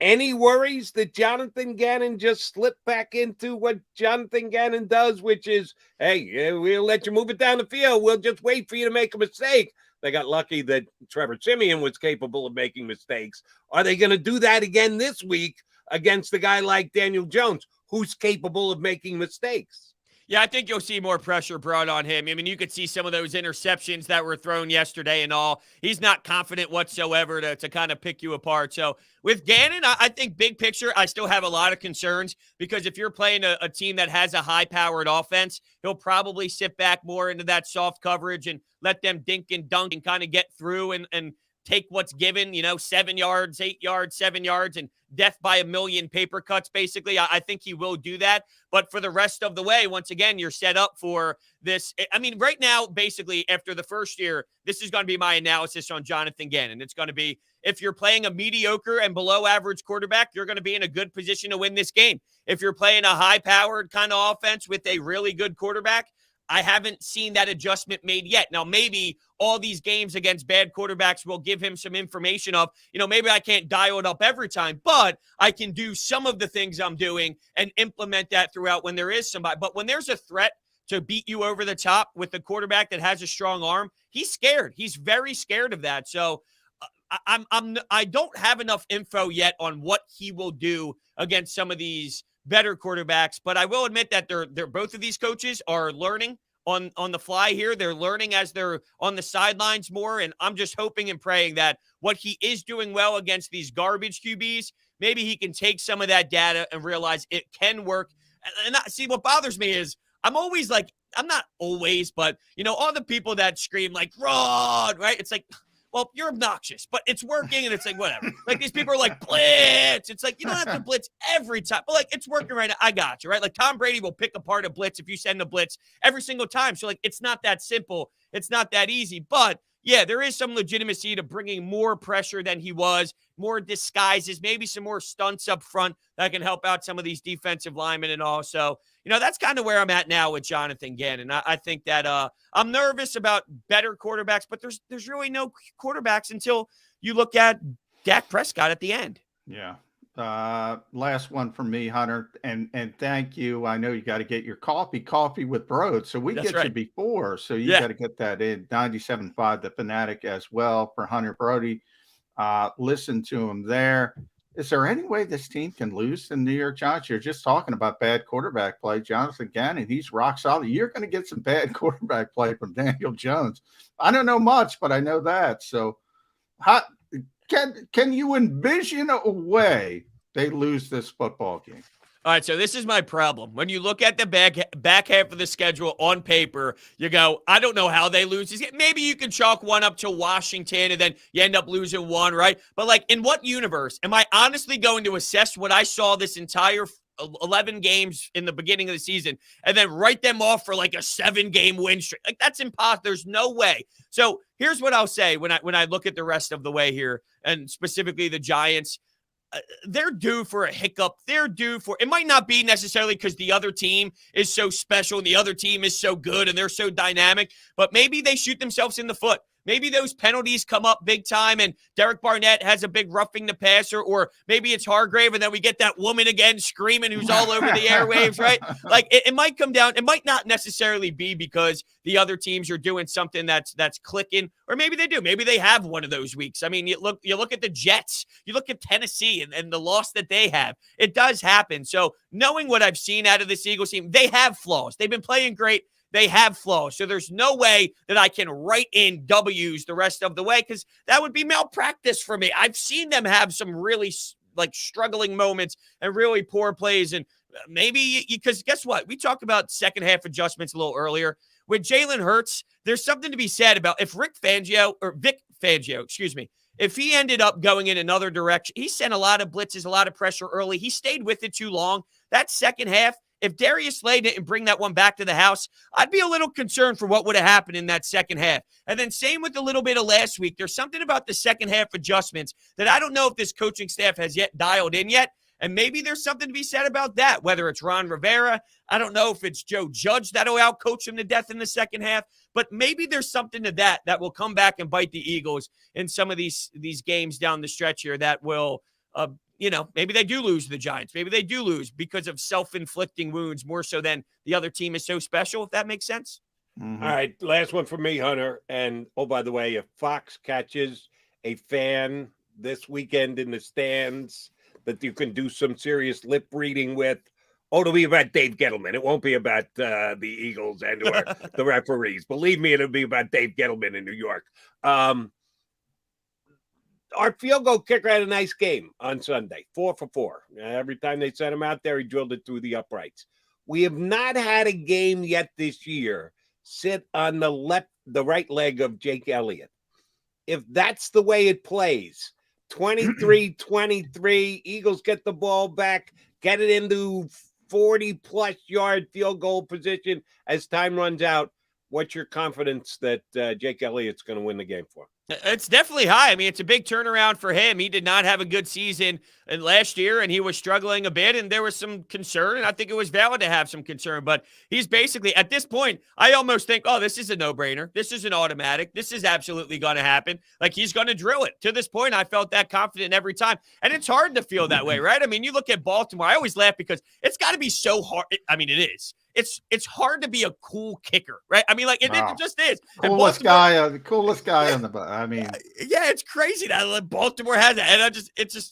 Any worries that Jonathan Gannon just slipped back into what Jonathan Gannon does, which is, hey, we'll let you move it down the field. We'll just wait for you to make a mistake. They got lucky that Trevor Siemian was capable of making mistakes. Are they going to do that again this week against a guy like Daniel Jones, who's capable of making mistakes? Yeah, I think you'll see more pressure brought on him. I mean, you could see some of those interceptions that were thrown yesterday and all. He's not confident whatsoever to kind of pick you apart. So with Gannon, I think big picture, I still have a lot of concerns because if you're playing a team that has a high-powered offense, he'll probably sit back more into that soft coverage and let them dink and dunk and kind of get through and take what's given, 7 yards, 8 yards, 7 yards, and death by a million paper cuts, basically. I think he will do that. But for the rest of the way, once again, you're set up for this. I mean, right now, basically, after the first year, this is going to be my analysis on Jonathan Gannon. It's going to be, if you're playing a mediocre and below average quarterback, you're going to be in a good position to win this game. If you're playing a high-powered kind of offense with a really good quarterback, I haven't seen that adjustment made yet. Now, maybe all these games against bad quarterbacks will give him some information of, maybe I can't dial it up every time, but I can do some of the things I'm doing and implement that throughout when there is somebody. But when there's a threat to beat you over the top with a quarterback that has a strong arm, he's scared. He's very scared of that. So I don't have enough info yet on what he will do against some of these better quarterbacks, but I will admit that they're both of these coaches are learning on the fly here. They're learning as they're on the sidelines more, and I'm just hoping and praying that what he is doing well against these garbage QBs, maybe he can take some of that data and realize it can work. And see, what bothers me is I'm always like, I'm not always, but all the people that scream like "Rod," right? It's like, well, you're obnoxious, but it's working, and it's like, whatever. Like, these people are like, blitz. It's like, you don't have to blitz every time. But, like, it's working right now. I got you, right? Like, Tom Brady will pick apart a blitz if you send a blitz every single time. So, like, it's not that simple. It's not that easy. But, yeah, there is some legitimacy to bringing more pressure than he was, more disguises, maybe some more stunts up front that can help out some of these defensive linemen and all. So, that's kind of where I'm at now with Jonathan Gannon. I think that I'm nervous about better quarterbacks, but there's really no quarterbacks until you look at Dak Prescott at the end. Yeah. Last one from me, Hunter, and thank you. I know you got to get your coffee with Brody. So we That's get right. you before. So you got to get that in 97.5, The Fanatic as well for Hunter Brody. Listen to him there. Is there any way this team can lose the New York Giants? You're just talking about bad quarterback play. Jonathan Gannon, he's rock solid. You're going to get some bad quarterback play from Daniel Jones. I don't know much, but I know that. So how can you envision a way they lose this football game? All right, so this is my problem. When you look at the back half of the schedule on paper, you go, I don't know how they lose this game. Maybe you can chalk one up to Washington and then you end up losing one, right? But, like, in what universe am I honestly going to assess what I saw this entire 11 games in the beginning of the season and then write them off for like a 7-game win streak? Like, that's impossible. There's no way. So here's what I'll say when I look at the rest of the way here, and specifically the Giants. They're due for a hiccup. It might not be necessarily because the other team is so special and the other team is so good and they're so dynamic, but maybe they shoot themselves in the foot. Maybe those penalties come up big time and Derek Barnett has a big roughing the passer, or maybe it's Hargrave and then we get that woman again screaming who's all over the airwaves, right? Like, it might come down. It might not necessarily be because the other teams are doing something that's clicking, or maybe they do. Maybe they have one of those weeks. I mean, you look at the Jets, you look at Tennessee and the loss that they have. It does happen. So knowing what I've seen out of this Eagles team, they have flaws. They've been playing great. They have flaws. So there's no way that I can write in W's the rest of the way, because that would be malpractice for me. I've seen them have some really struggling moments and really poor plays. And maybe because guess what? We talked about second half adjustments a little earlier. With Jalen Hurts, there's something to be said about if Vic Fangio, if he ended up going in another direction, he sent a lot of blitzes, a lot of pressure early. He stayed with it too long. That second half, if Darius Slay didn't bring that one back to the house, I'd be a little concerned for what would have happened in that second half. And then same with a little bit of last week. There's something about the second half adjustments that I don't know if this coaching staff has yet dialed in yet. And maybe there's something to be said about that, whether it's Ron Rivera. I don't know if it's Joe Judge that'll outcoach him to death in the second half, but maybe there's something to that will come back and bite the Eagles in some of these games down the stretch here that will, maybe they do lose to the Giants. Maybe they do lose because of self-inflicting wounds more so than the other team is so special, if that makes sense. Mm-hmm. All right, last one for me, Hunter. And, oh, by the way, if Fox catches a fan this weekend in the stands that you can do some serious lip reading with, it'll be about Dave Gettleman. It won't be about the Eagles and or the referees. Believe me, it'll be about Dave Gettleman in New York. Our field goal kicker had a nice game on Sunday, 4 for 4. Every time they sent him out there, he drilled it through the uprights. We have not had a game yet this year sit on the right leg of Jake Elliott. If that's the way it plays, 23-23, Eagles get the ball back, get it into 40-plus yard field goal position as time runs out. What's your confidence that Jake Elliott's going to win the game for? It's definitely high. I mean, it's a big turnaround for him. He did not have a good season last year, and he was struggling a bit, and there was some concern, and I think it was valid to have some concern. But he's basically, at this point, I almost think, this is a no-brainer. This is an automatic. This is absolutely going to happen. Like, he's going to drill it. To this point, I felt that confident every time. And it's hard to feel that way, right? I mean, you look at Baltimore. I always laugh because it's got to be so hard. I mean, it is. It's hard to be a cool kicker, right? I mean, like, it just is. Coolest guy on the I mean, yeah, it's crazy that Baltimore has that. And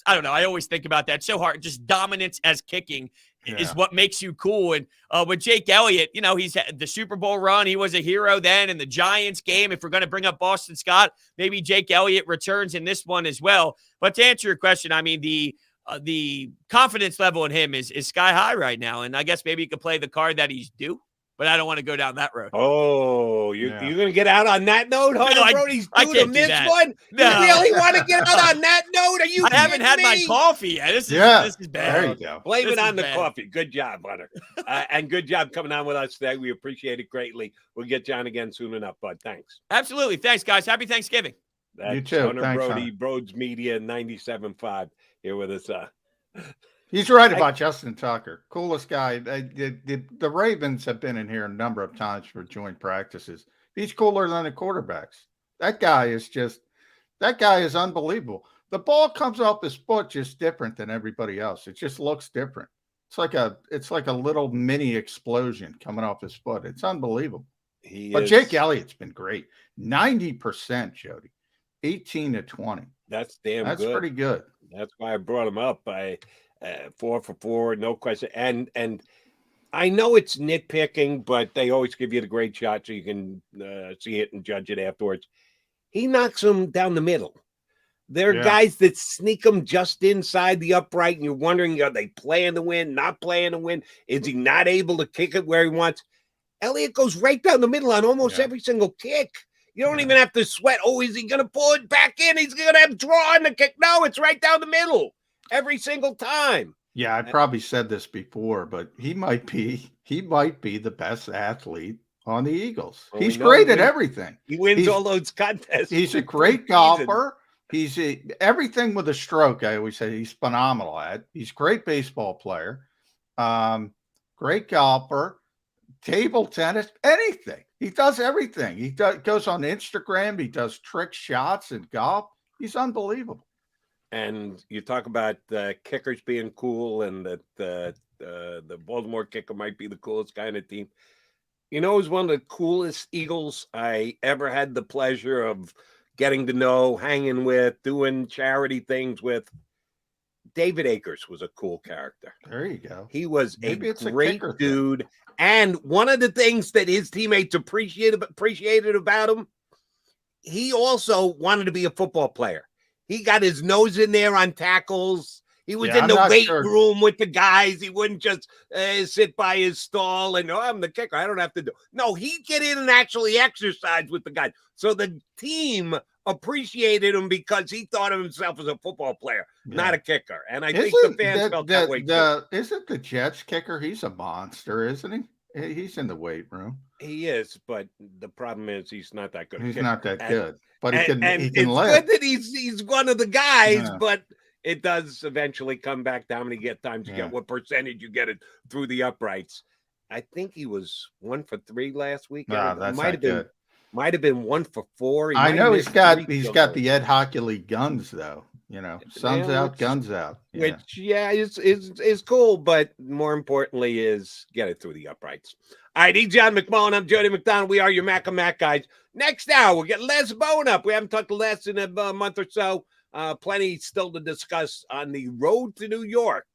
I don't know. I always think about that. It's so hard. Just dominance as kicking is what makes you cool. And with Jake Elliott, he's had the Super Bowl run. He was a hero then in the Giants game. If we're going to bring up Boston Scott, maybe Jake Elliott returns in this one as well. But to answer your question, I mean, the confidence level in him is sky high right now. And I guess maybe he could play the card that he's due, but I don't want to go down that road. Oh, you're going to get out on that note? Brody's due to miss one? No. You really want to get out on that note? Are you I haven't had my coffee yet. This is bad. There you go. Blame it on the coffee. Good job, Hunter. And good job coming on with us today. We appreciate it greatly. We'll get you on again soon enough, bud. Thanks. Absolutely. Thanks, guys. Happy Thanksgiving. That's you too. Hunter Thanks, Brody, Hunter. Broads Media, 97.5 here with us. He's right about Justin Tucker. Coolest guy. The Ravens have been in here a number of times for joint practices. He's cooler than the quarterbacks. That guy is unbelievable. The ball comes off his foot just different than everybody else. It just looks different. It's like a little mini explosion coming off his foot. It's unbelievable. Jake Elliott's been great. 90%, Jody. 18-20. That's good. That's pretty good. That's why I brought him up. 4 for 4, no question. And I know it's nitpicking, but they always give you the great shot so you can see it and judge it afterwards. He knocks them down the middle. There are guys that sneak them just inside the upright, and you're wondering, are they playing to win, not playing to win? Is he not able to kick it where he wants? Elliott goes right down the middle on almost every single kick. You don't even have to sweat. Oh, is he going to pull it back in? He's going to have draw on the kick. No, it's right down the middle every single time. Yeah, I probably said this before, but he might be the best athlete on the Eagles. Well, he's great at everything. He wins all those contests. He's a great golfer. He's everything with a stroke. I always say he's phenomenal at. He's a great baseball player, great golfer, table tennis, anything. He does everything. He goes on Instagram. He does trick shots in golf. He's unbelievable. And you talk about kickers being cool and that the Baltimore kicker might be the coolest guy on the team. You know, it was one of the coolest Eagles I ever had the pleasure of getting to know, hanging with, doing charity things with. David Akers was a cool character. There you go. He was a great dude. And one of the things that his teammates appreciated about him, he also wanted to be a football player. He got his nose in there on tackles. He was in the weight room with the guys. He wouldn't just sit by his stall and, I'm the kicker. I don't have to do. No, he'd get in and actually exercise with the guys. So the team appreciated him because he thought of himself as a football player, not a kicker. And I think the fans felt that way too. Isn't the Jets kicker? He's a monster, isn't he? He's in the weight room. He is, but the problem is he's not that good. He's not that good, but he can it's live. good that he's one of the guys, but it does eventually come back to how many times you get, what percentage you get it through the uprights. I think he was 1 for 3 last week. Nah, that's not good. Might have been 1 for 4. I know he's got the Ed Hockley guns though. Suns out, guns out. Yeah. Which is cool, but more importantly is get it through the uprights. All right, he's John McMullen. I'm Jody McDonald. We are your Mac and Mac guys. Next hour, we'll get Les Bowen up. We haven't talked to Les in a month or so. Plenty still to discuss on the road to New York.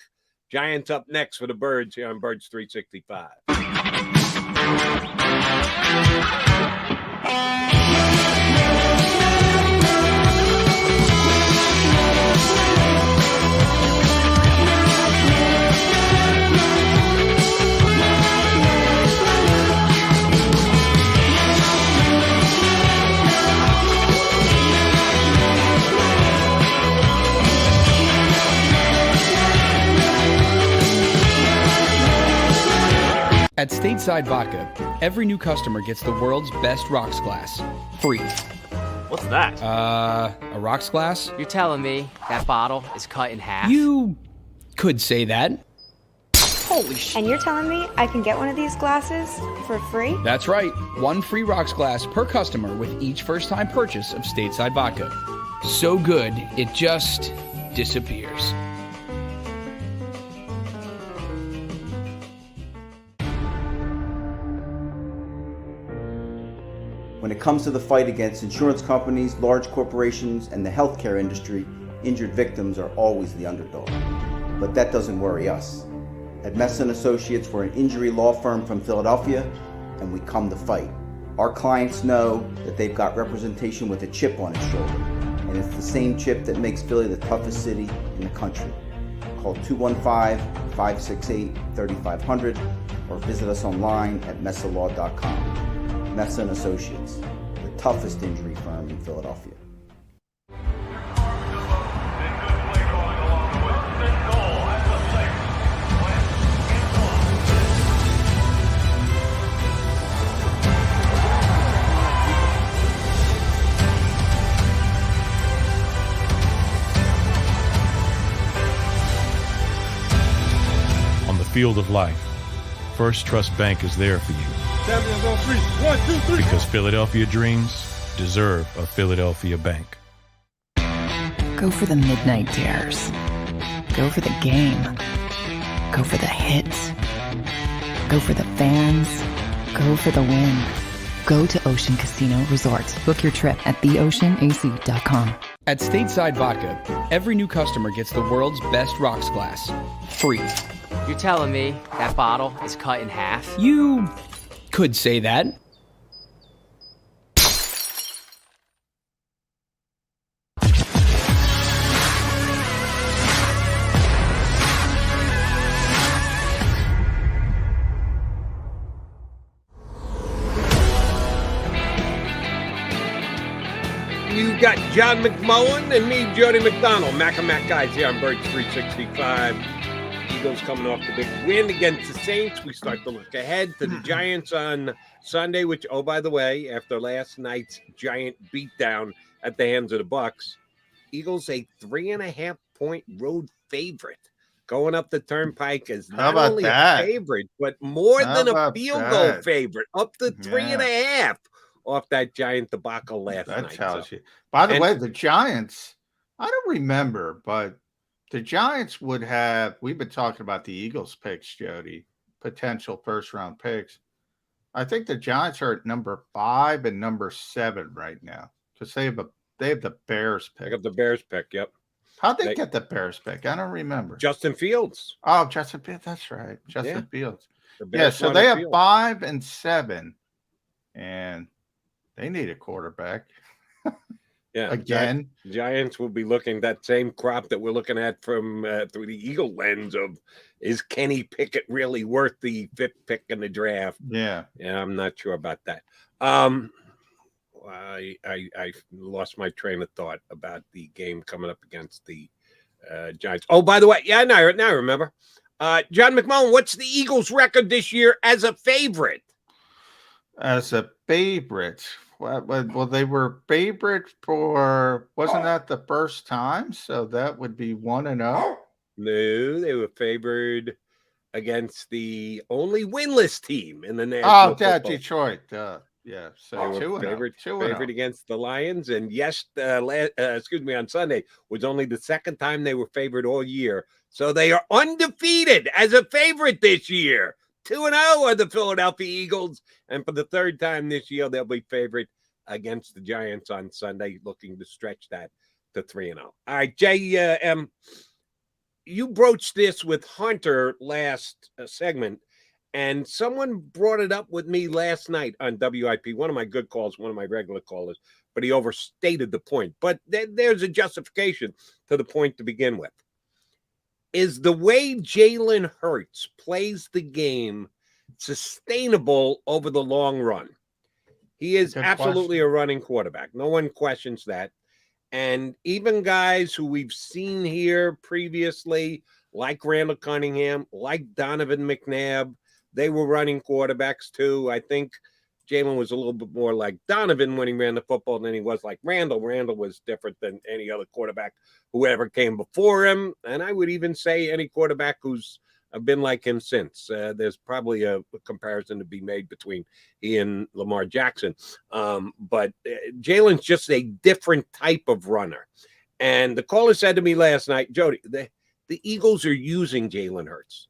Giants up next for the Birds here on Birds 365. At Stateside Vodka, every new customer gets the world's best rocks glass, free. What's that? A rocks glass? You're telling me that bottle is cut in half? You could say that. Holy shit. And you're telling me I can get one of these glasses for free? That's right. 1 free rocks glass per customer with each first-time purchase of Stateside Vodka. So good, it just disappears. When it comes to the fight against insurance companies, large corporations, and the healthcare industry, injured victims are always the underdog. But that doesn't worry us. At Messon Associates, we're an injury law firm from Philadelphia, and we come to fight. Our clients know that they've got representation with a chip on its shoulder, and it's the same chip that makes Philly the toughest city in the country. Call 215-568-3500 or visit us online at messalaw.com. Messon Associates, the toughest injury firm in Philadelphia. On the field of life, First Trust Bank is there for you. Champions on 3. 1, 2, 3. Because Philadelphia dreams deserve a Philadelphia bank. Go for the midnight dares. Go for the game. Go for the hits. Go for the fans. Go for the win. Go to Ocean Casino Resort. Book your trip at theoceanac.com. At Stateside Vodka, every new customer gets the world's best rocks glass, free. You're telling me that bottle is cut in half? You could say that. You got John McMullen and me, Jody McDonald. Mac and Mac guys here on Birds 365. Eagles coming off the big win against the Saints. We start to look ahead to the Giants on Sunday, which, oh, by the way, after last night's Giant beatdown at the hands of the Bucks, Eagles a 3.5-point road favorite. Going up the Turnpike as not only a favorite, but more than a field goal favorite, up to 3.5 off that Giant debacle last night. That tells you. By the way, the Giants, I don't remember, but the Giants would have, we've been talking about the Eagles picks, Jody, potential first-round picks. I think the Giants are at number 5 and number 7 right now because they have the Bears pick. They got the Bears pick, yep. How'd they get the Bears pick? I don't remember. Justin Fields. Oh, Justin Fields. That's right. Justin Fields. Yeah, so they have 5 and 7, and they need a quarterback. Yeah, again, Giants will be looking that same crop that we're looking at from through the Eagle lens of, is Kenny Pickett really worth the 5th pick in the draft? Yeah, I'm not sure about that. I lost my train of thought about the game coming up against the Giants. Oh, by the way, now I remember. John McMullen, what's the Eagles' record this year as a favorite? As a favorite, Well, they were favorite for, wasn't that the first time? So that would be 1-0. No, they were favored against the only winless team in the National Football. Detroit. Yeah, so They were 2-0. favored against the Lions, and on Sunday was only the second time they were favored all year. So they are undefeated as a favorite this year. 2-0 are the Philadelphia Eagles, and for the third time this year, they'll be favored against the Giants on Sunday, looking to stretch that to 3-0. All right, JM, you broached this with Hunter last segment, and someone brought it up with me last night on WIP, one of my good calls, one of my regular callers, but he overstated the point. But there's a justification to the point to begin with. Is the way Jalen Hurts plays the game sustainable over the long run? He is absolutely a running quarterback. No one questions that. And even guys who we've seen here previously, like Randall Cunningham, like Donovan McNabb, they were running quarterbacks too. I think Jalen was a little bit more like Donovan when he ran the football than he was like Randall. Randall was different than any other quarterback who ever came before him. And I would even say any quarterback who's been like him since. There's probably a comparison to be made between he and Lamar Jackson. But Jalen's just a different type of runner. And the caller said to me last night, Jody, the Eagles are using Jalen Hurts.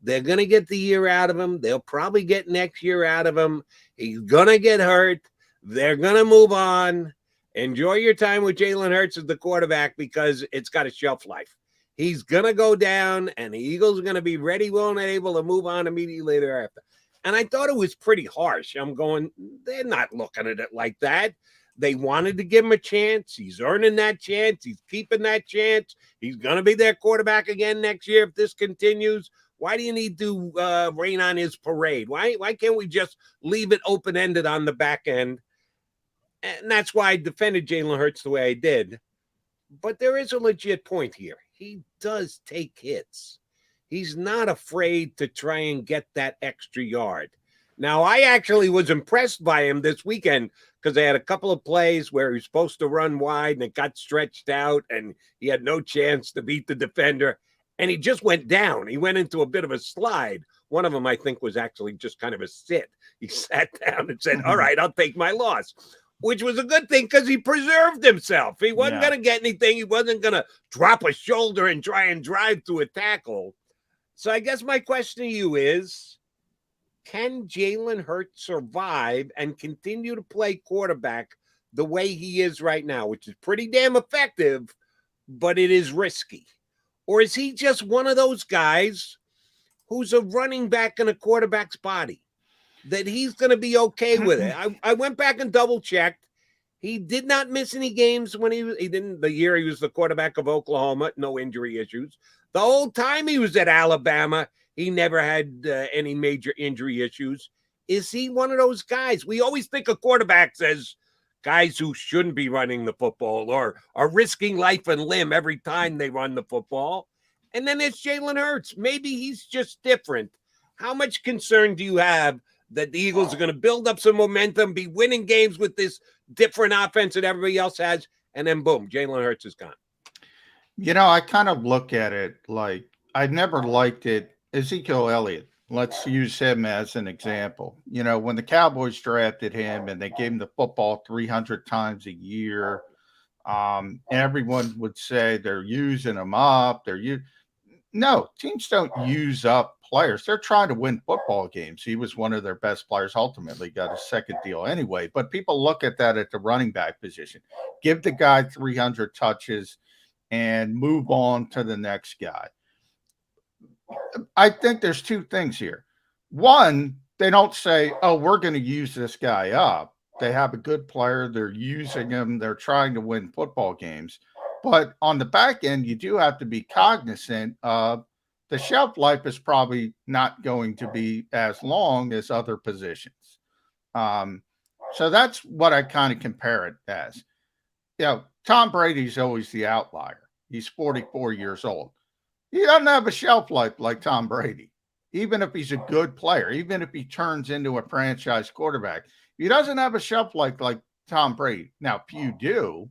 They're going to get the year out of him. They'll probably get next year out of him. He's going to get hurt. They're going to move on. Enjoy your time with Jalen Hurts as the quarterback because it's got a shelf life. He's going to go down, and the Eagles are going to be ready, willing, and able to move on immediately thereafter. And I thought it was pretty harsh. I'm going, they're not looking at it like that. They wanted to give him a chance. He's earning that chance. He's keeping that chance. He's going to be their quarterback again next year if this continues. Why do you need to rain on his parade? Why can't we just leave it open-ended on the back end? And that's why I defended Jalen Hurts the way I did. But there is a legit point here. He does take hits. He's not afraid to try and get that extra yard. Now, I actually was impressed by him this weekend because they had a couple of plays where he was supposed to run wide and it got stretched out and he had no chance to beat the defender. And he just went down. He went into a bit of a slide. One of them, I think, was actually just kind of a sit. He sat down and said, all right, I'll take my loss, which was a good thing because he preserved himself. He wasn't going to get anything. He wasn't going to drop a shoulder and try and drive through a tackle. So I guess my question to you is, can Jalen Hurts survive and continue to play quarterback the way he is right now, which is pretty damn effective, but it is risky? Or is he just one of those guys who's a running back in a quarterback's body, that he's going to be okay with it? I went back and double-checked. He did not miss any games when he didn't the year he was the quarterback of Oklahoma, no injury issues. The whole time he was at Alabama, he never had any major injury issues. Is he one of those guys? We always think of quarterbacks as guys who shouldn't be running the football or are risking life and limb every time they run the football. And then it's Jalen Hurts. Maybe he's just different. How much concern do you have that the Eagles are going to build up some momentum, be winning games with this different offense that everybody else has, and then boom, Jalen Hurts is gone? You know, I kind of look at it like I never liked it. Ezekiel Elliott, let's use him as an example. You know, when the Cowboys drafted him and they gave him the football 300 times a year, everyone would say they're using him up. No, teams don't use up players. They're trying to win football games. He was one of their best players, ultimately got a second deal anyway. But people look at that at the running back position. Give the guy 300 touches and move on to the next guy. I think there's two things here. One, they don't say, oh, we're going to use this guy up. They have a good player. They're using him. They're trying to win football games. But on the back end, you do have to be cognizant of the shelf life is probably not going to be as long as other positions. So that's what I kind of compare it as. You know, Tom Brady's always the outlier. He's 44 years old. He doesn't have a shelf life like Tom Brady, even if he's a good player, even if he turns into a franchise quarterback. He doesn't have a shelf life like Tom Brady. Now, few do,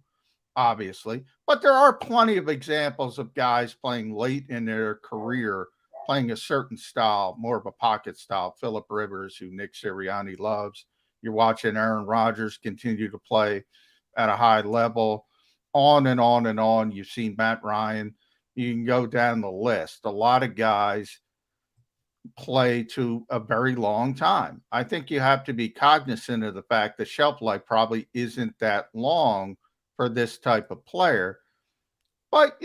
obviously, but there are plenty of examples of guys playing late in their career, playing a certain style, more of a pocket style. Phillip Rivers, who Nick Sirianni loves. You're watching Aaron Rodgers continue to play at a high level, on and on and on. You've seen Matt Ryan. You can go down the list. A lot of guys play to a very long time. I think you have to be cognizant of the fact that shelf life probably isn't that long for this type of player. But,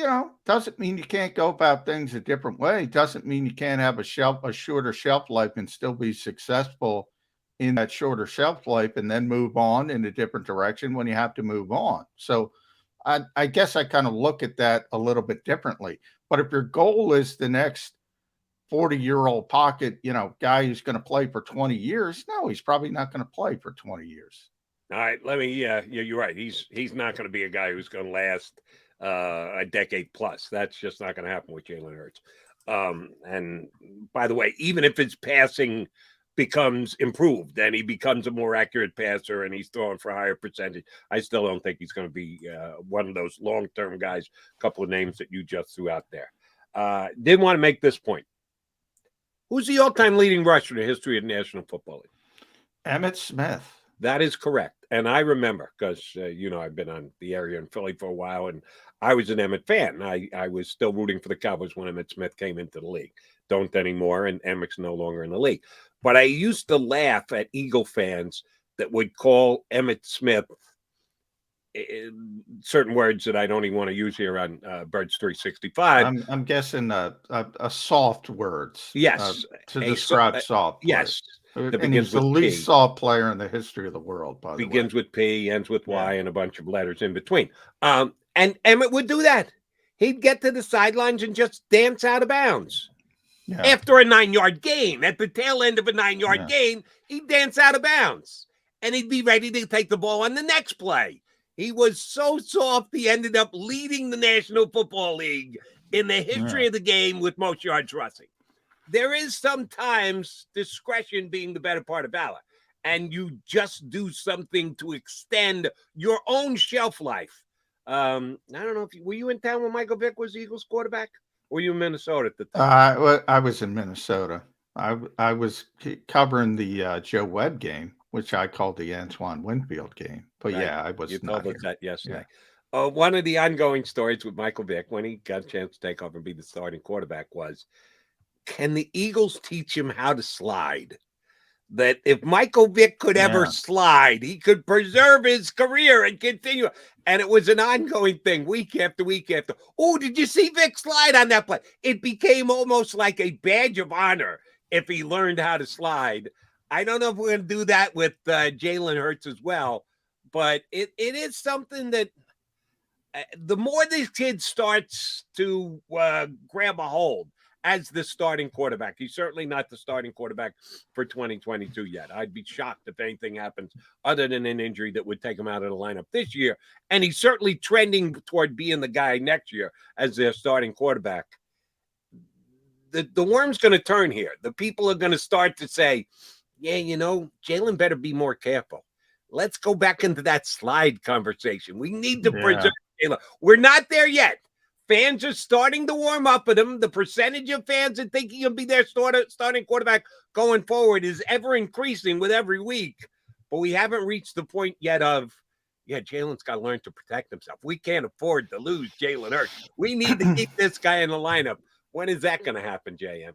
doesn't mean you can't go about things a different way. Doesn't mean you can't have a shorter shelf life and still be successful in that shorter shelf life and then move on in a different direction when you have to move on. So I guess I kind of look at that a little bit differently. But if your goal is the next 40-year-old pocket, guy who's going to play for 20 years, no, he's probably not going to play for 20 years. All right, you're right. He's not going to be a guy who's going to last a decade plus. That's just not going to happen with Jalen Hurts. And by the way, even if his passing becomes improved and he becomes a more accurate passer and he's throwing for a higher percentage, I still don't think he's going to be one of those long-term guys. A couple of names that you just threw out there. Did want to make this point. Who's the all-time leading rusher in the history of the National Football League? Emmitt Smith. That is correct. And I remember because, I've been on the area in Philly for a while, and I was an Emmitt fan. I was still rooting for the Cowboys when Emmitt Smith came into the league. Don't anymore, and Emmitt's no longer in the league. But I used to laugh at Eagle fans that would call Emmitt Smith certain words that I don't even want to use here on Birds 365. I'm guessing a soft words. Yes. To describe soft. Yes. And he's the least soft player in the history of the world, by the way. Begins with P, ends with Y, and a bunch of letters in between. And Emmitt would do that. He'd get to the sidelines and just dance out of bounds. Yeah. After a 9-yard gain, at the tail end of a 9-yard gain, he'd dance out of bounds. And he'd be ready to take the ball on the next play. He was so soft, he ended up leading the National Football League in the history of the game with most yards rushing. There is sometimes discretion being the better part of valor, and you just do something to extend your own shelf life. I don't know were you in town when Michael Vick was the Eagles quarterback? Or were you in Minnesota at the time? I was in Minnesota. I was covering the Joe Webb game, which I called the Antoine Winfield game. But right. I was not here. That yesterday. Yeah. One of the ongoing stories with Michael Vick when he got a chance to take over and be the starting quarterback was, can the Eagles teach him how to slide? That if Michael Vick could ever slide, he could preserve his career and continue. And it was an ongoing thing week after week after. Oh, did you see Vick slide on that play? It became almost like a badge of honor if he learned how to slide. I don't know if we're going to do that with Jalen Hurts as well, but it is something that the more this kid starts to grab a hold as the starting quarterback, he's certainly not the starting quarterback for 2022 yet. I'd be shocked if anything happens other than an injury that would take him out of the lineup this year. And he's certainly trending toward being the guy next year as their starting quarterback. The worm's going to turn here. The people are going to start to say, Jalen better be more careful. Let's go back into that slide conversation. We need to preserve Jalen. We're not there yet. Fans are starting to warm up with him. The percentage of fans that think he'll be their starting quarterback going forward is ever increasing with every week. But we haven't reached the point yet of, Jalen's got to learn to protect himself. We can't afford to lose Jalen Hurts. We need to keep this guy in the lineup. When is that going to happen, JM?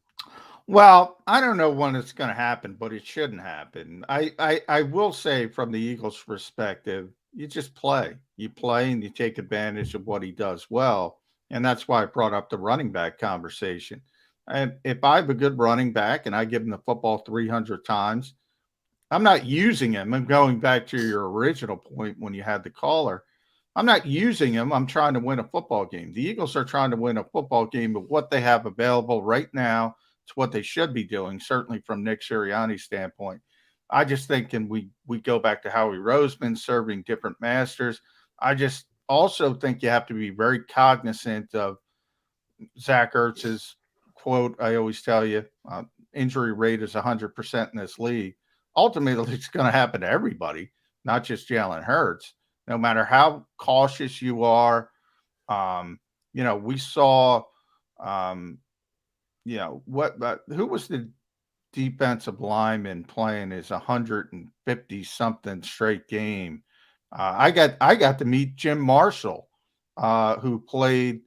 Well, I don't know when it's going to happen, but it shouldn't happen. I will say from the Eagles' perspective, you just play. You play and you take advantage of what he does well. And that's why I brought up the running back conversation. And if I have a good running back and I give him the football 300 times, I'm not using him. I'm going back to your original point when you had the caller. I'm not using him. I'm trying to win a football game. The Eagles are trying to win a football game with what they have available right now. It's what they should be doing, certainly from Nick Sirianni's standpoint. I just think, and we go back to Howie Roseman serving different masters. I just also think you have to be very cognizant of Zach Ertz's quote. I always tell you, injury rate is 100% in this league. Ultimately, it's going to happen to everybody. not just Jalen Hurts. No matter how cautious you are, we saw, who was the defensive lineman playing his 150 something straight game? I got to meet Jim Marshall, who played,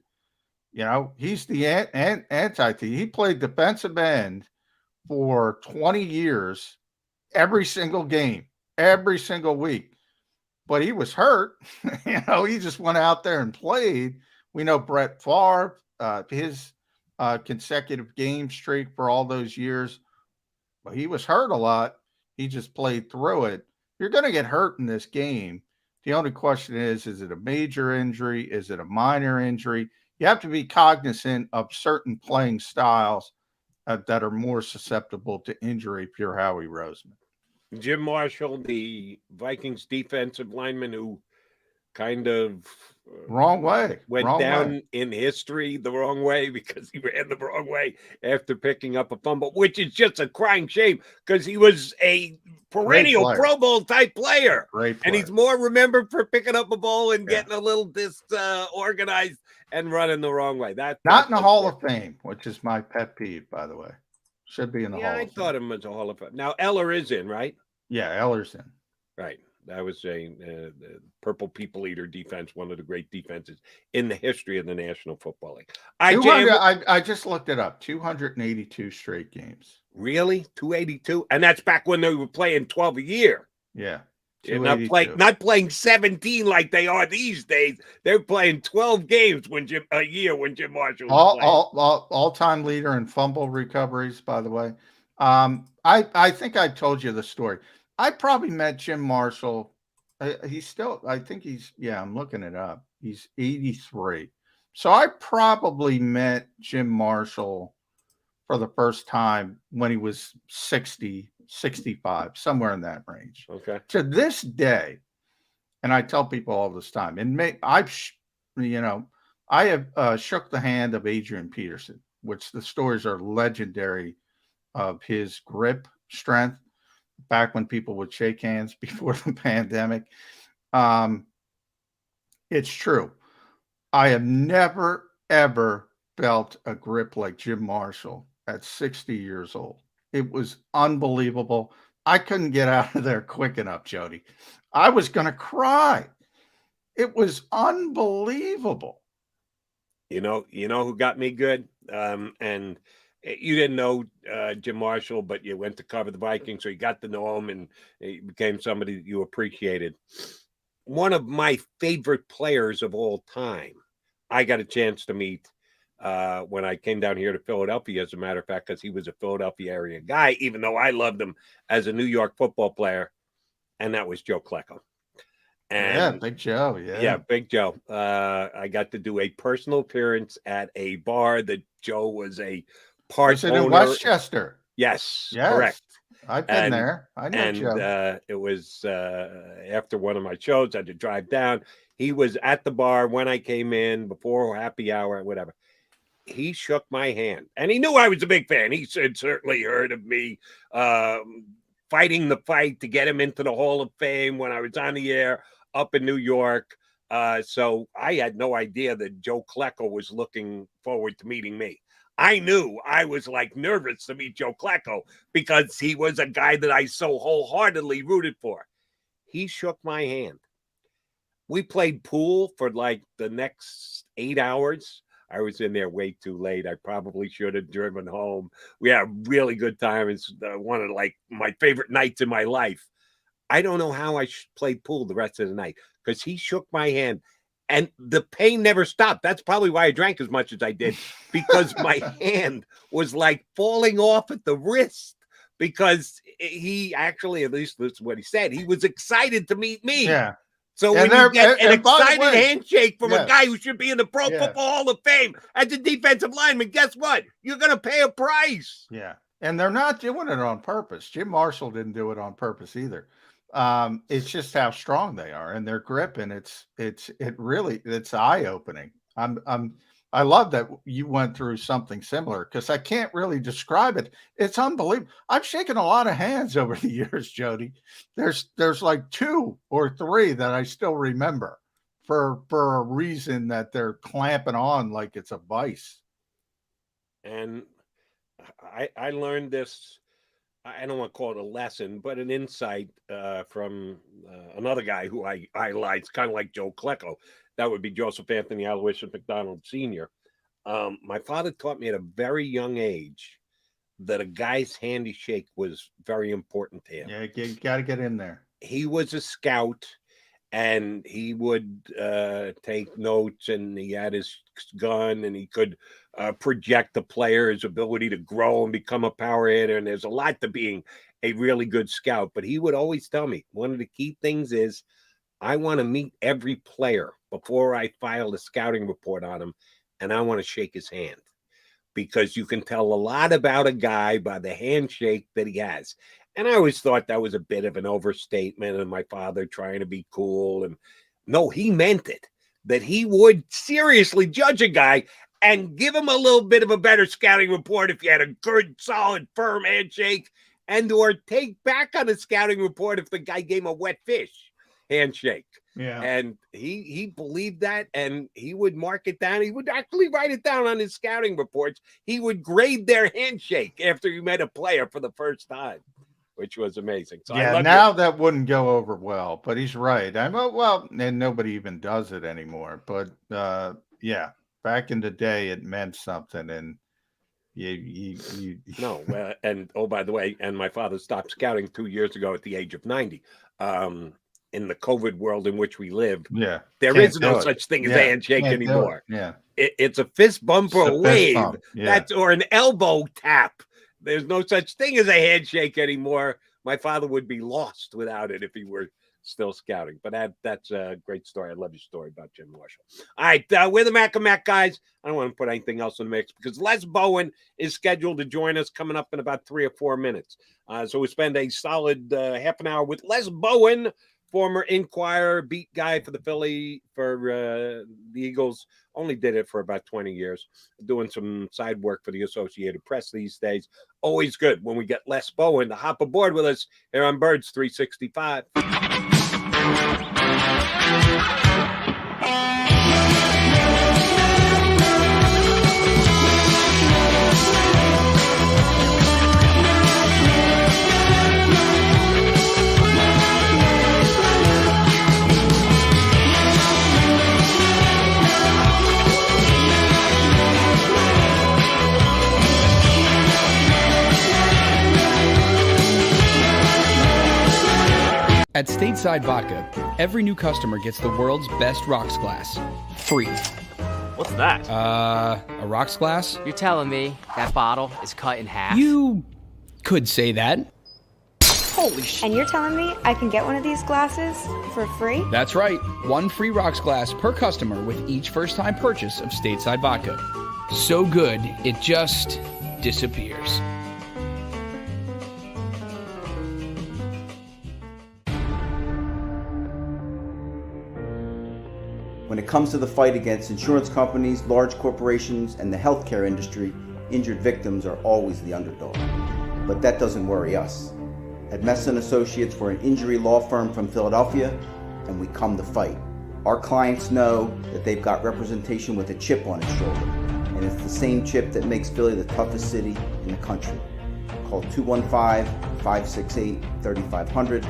he's the anti-T. He played defensive end for 20 years, every single game, every single week. But he was hurt. He just went out there and played. We know Brett Favre, his consecutive game streak for all those years. But he was hurt a lot. He just played through it. You're going to get hurt in this game. The only question is it a major injury? Is it a minor injury? You have to be cognizant of certain playing styles that are more susceptible to injury if you're Howie Roseman. Jim Marshall, the Vikings defensive lineman who kind of wrong way went down in history the wrong way because he ran the wrong way after picking up a fumble, which is just a crying shame because he was a perennial Pro Bowl type player. And he's more remembered for picking up a ball and getting a little disorganized and running the wrong way. That's not in the Hall of Fame, which is my pet peeve, by the way. Should be in the Hall of Fame. I thought him as a Hall of Fame. Now, Eller is in, right? Yeah, Eller's in. Right. That was the Purple People Eater defense, one of the great defenses in the history of the National Football League. I just looked it up. 282 straight games. Really? 282? And that's back when they were playing 12 a year. Yeah. Not playing 17 like they are these days. They're playing 12 games a year when Jim Marshall was playing. All-time leader in fumble recoveries, by the way. I think I told you the story. I probably met Jim Marshall. I'm looking it up. He's 83. So I probably met Jim Marshall for the first time when he was 60, 65, somewhere in that range. Okay. To this day, and I tell people all this time, and I have shook the hand of Adrian Peterson, which the stories are legendary of his grip strength back when people would shake hands before the pandemic. It's true. I have never, ever felt a grip like Jim Marshall at 60 years old. It was unbelievable. I couldn't get out of there quick enough, Jody. I was going to cry. It was unbelievable. You know who got me good? And you didn't know Jim Marshall, but you went to cover the Vikings, so you got to know him, and he became somebody that you appreciated. One of my favorite players of all time, I got a chance to meet when I came down here to Philadelphia, as a matter of fact, because he was a Philadelphia area guy, even though I loved him as a New York football player, and that was Joe Klecko. And Big Joe. Yeah, Big Joe. I got to do a personal appearance at a bar that Joe was a part owner. In Westchester? Yes, correct. I've been there. I know Joe. It was after one of my shows. I had to drive down. He was at the bar when I came in before happy hour, whatever. He shook my hand, and he knew I was a big fan. He certainly heard of me fighting the fight to get him into the Hall of Fame when I was on the air up in New York. So I had no idea that Joe Klecko was looking forward to meeting me. I knew I was nervous to meet Joe Klecko because he was a guy that I so wholeheartedly rooted for. He shook my hand. We played pool for the next 8 hours. I was in there way too late. I probably should have driven home. We had a really good time. It's one of my favorite nights in my life. I don't know how I played pool the rest of the night because he shook my hand. And the pain never stopped. That's probably why I drank as much as I did, because my hand was falling off at the wrist, because he actually, at least that's what he said, he was excited to meet me. Yeah. So when you get an excited handshake from a guy who should be in the Pro Football Hall of Fame as a defensive lineman, guess what? You're going to pay a price. Yeah. And they're not doing it on purpose. Jim Marshall didn't do it on purpose either. It's just how strong they are and their grip, and it's eye-opening. I love that you went through something similar because I can't really describe it. It's unbelievable. I've shaken a lot of hands over the years, Jody. There's like 2 or 3 that I still remember for a reason that they're clamping on like it's a vice. And I learned this, I don't want to call it a lesson, but an insight from another guy who I idolize, kind of like Joe Klecko. That would be Joseph Anthony Aloysius McDonald Sr. My father taught me at a very young age that a guy's handshake was very important to him. Yeah, you got to get in there. He was a scout, and he would take notes, and he had his gun, and he could project the player's ability to grow and become a power hitter. And there's a lot to being a really good scout. But he would always tell me one of the key things is I want to meet every player before I file a scouting report on him, and I want to shake his hand, because you can tell a lot about a guy by the handshake that he has. And I always thought that was a bit of an overstatement, and my father trying to be cool. And no, he meant it, that he would seriously judge a guy and give him a little bit of a better scouting report if you had a good, solid, firm handshake, and or take back on a scouting report if the guy gave him a wet fish handshake. Yeah. And he believed that, and he would mark it down. He would actually write it down on his scouting reports. He would grade their handshake after he met a player for the first time, which was amazing. So yeah, now that wouldn't go over well, but he's right. Well, and nobody even does it anymore. But yeah, back in the day, it meant something, and you no. And oh, by the way, and my father stopped scouting 2 years ago at the age of 90. In the COVID world in which we live, there is no such thing as a handshake anymore. It's a fist bump or a wave. That's or an elbow tap. There's no such thing as a handshake anymore. My father would be lost without it if he were still scouting. But that's a great story. I love your story about Jim Marshall. All right, we're the Mac and Mac guys. I don't want to put anything else in the mix because Les Bowen is scheduled to join us coming up in about 3 or 4 minutes. So we spend a solid half an hour with Les Bowen, former Inquirer beat guy for the Eagles. Only did it for about 20 years. Doing some side work for the Associated Press these days. Always good when we get Les Bowen to hop aboard with us here on Birds 365. At Stateside Vodka, every new customer gets the world's best rocks glass, free. What's that? A rocks glass? You're telling me that bottle is cut in half? You could say that. Holy shit. And you're telling me I can get one of these glasses for free? That's right. 1 free rocks glass per customer with each first-time purchase of Stateside Vodka. So good, it just disappears. When it comes to the fight against insurance companies, large corporations, and the healthcare industry, injured victims are always the underdog. But that doesn't worry us. At Messa & Associates, we're an injury law firm from Philadelphia, and we come to fight. Our clients know that they've got representation with a chip on its shoulder, and it's the same chip that makes Philly the toughest city in the country. Call 215-568-3500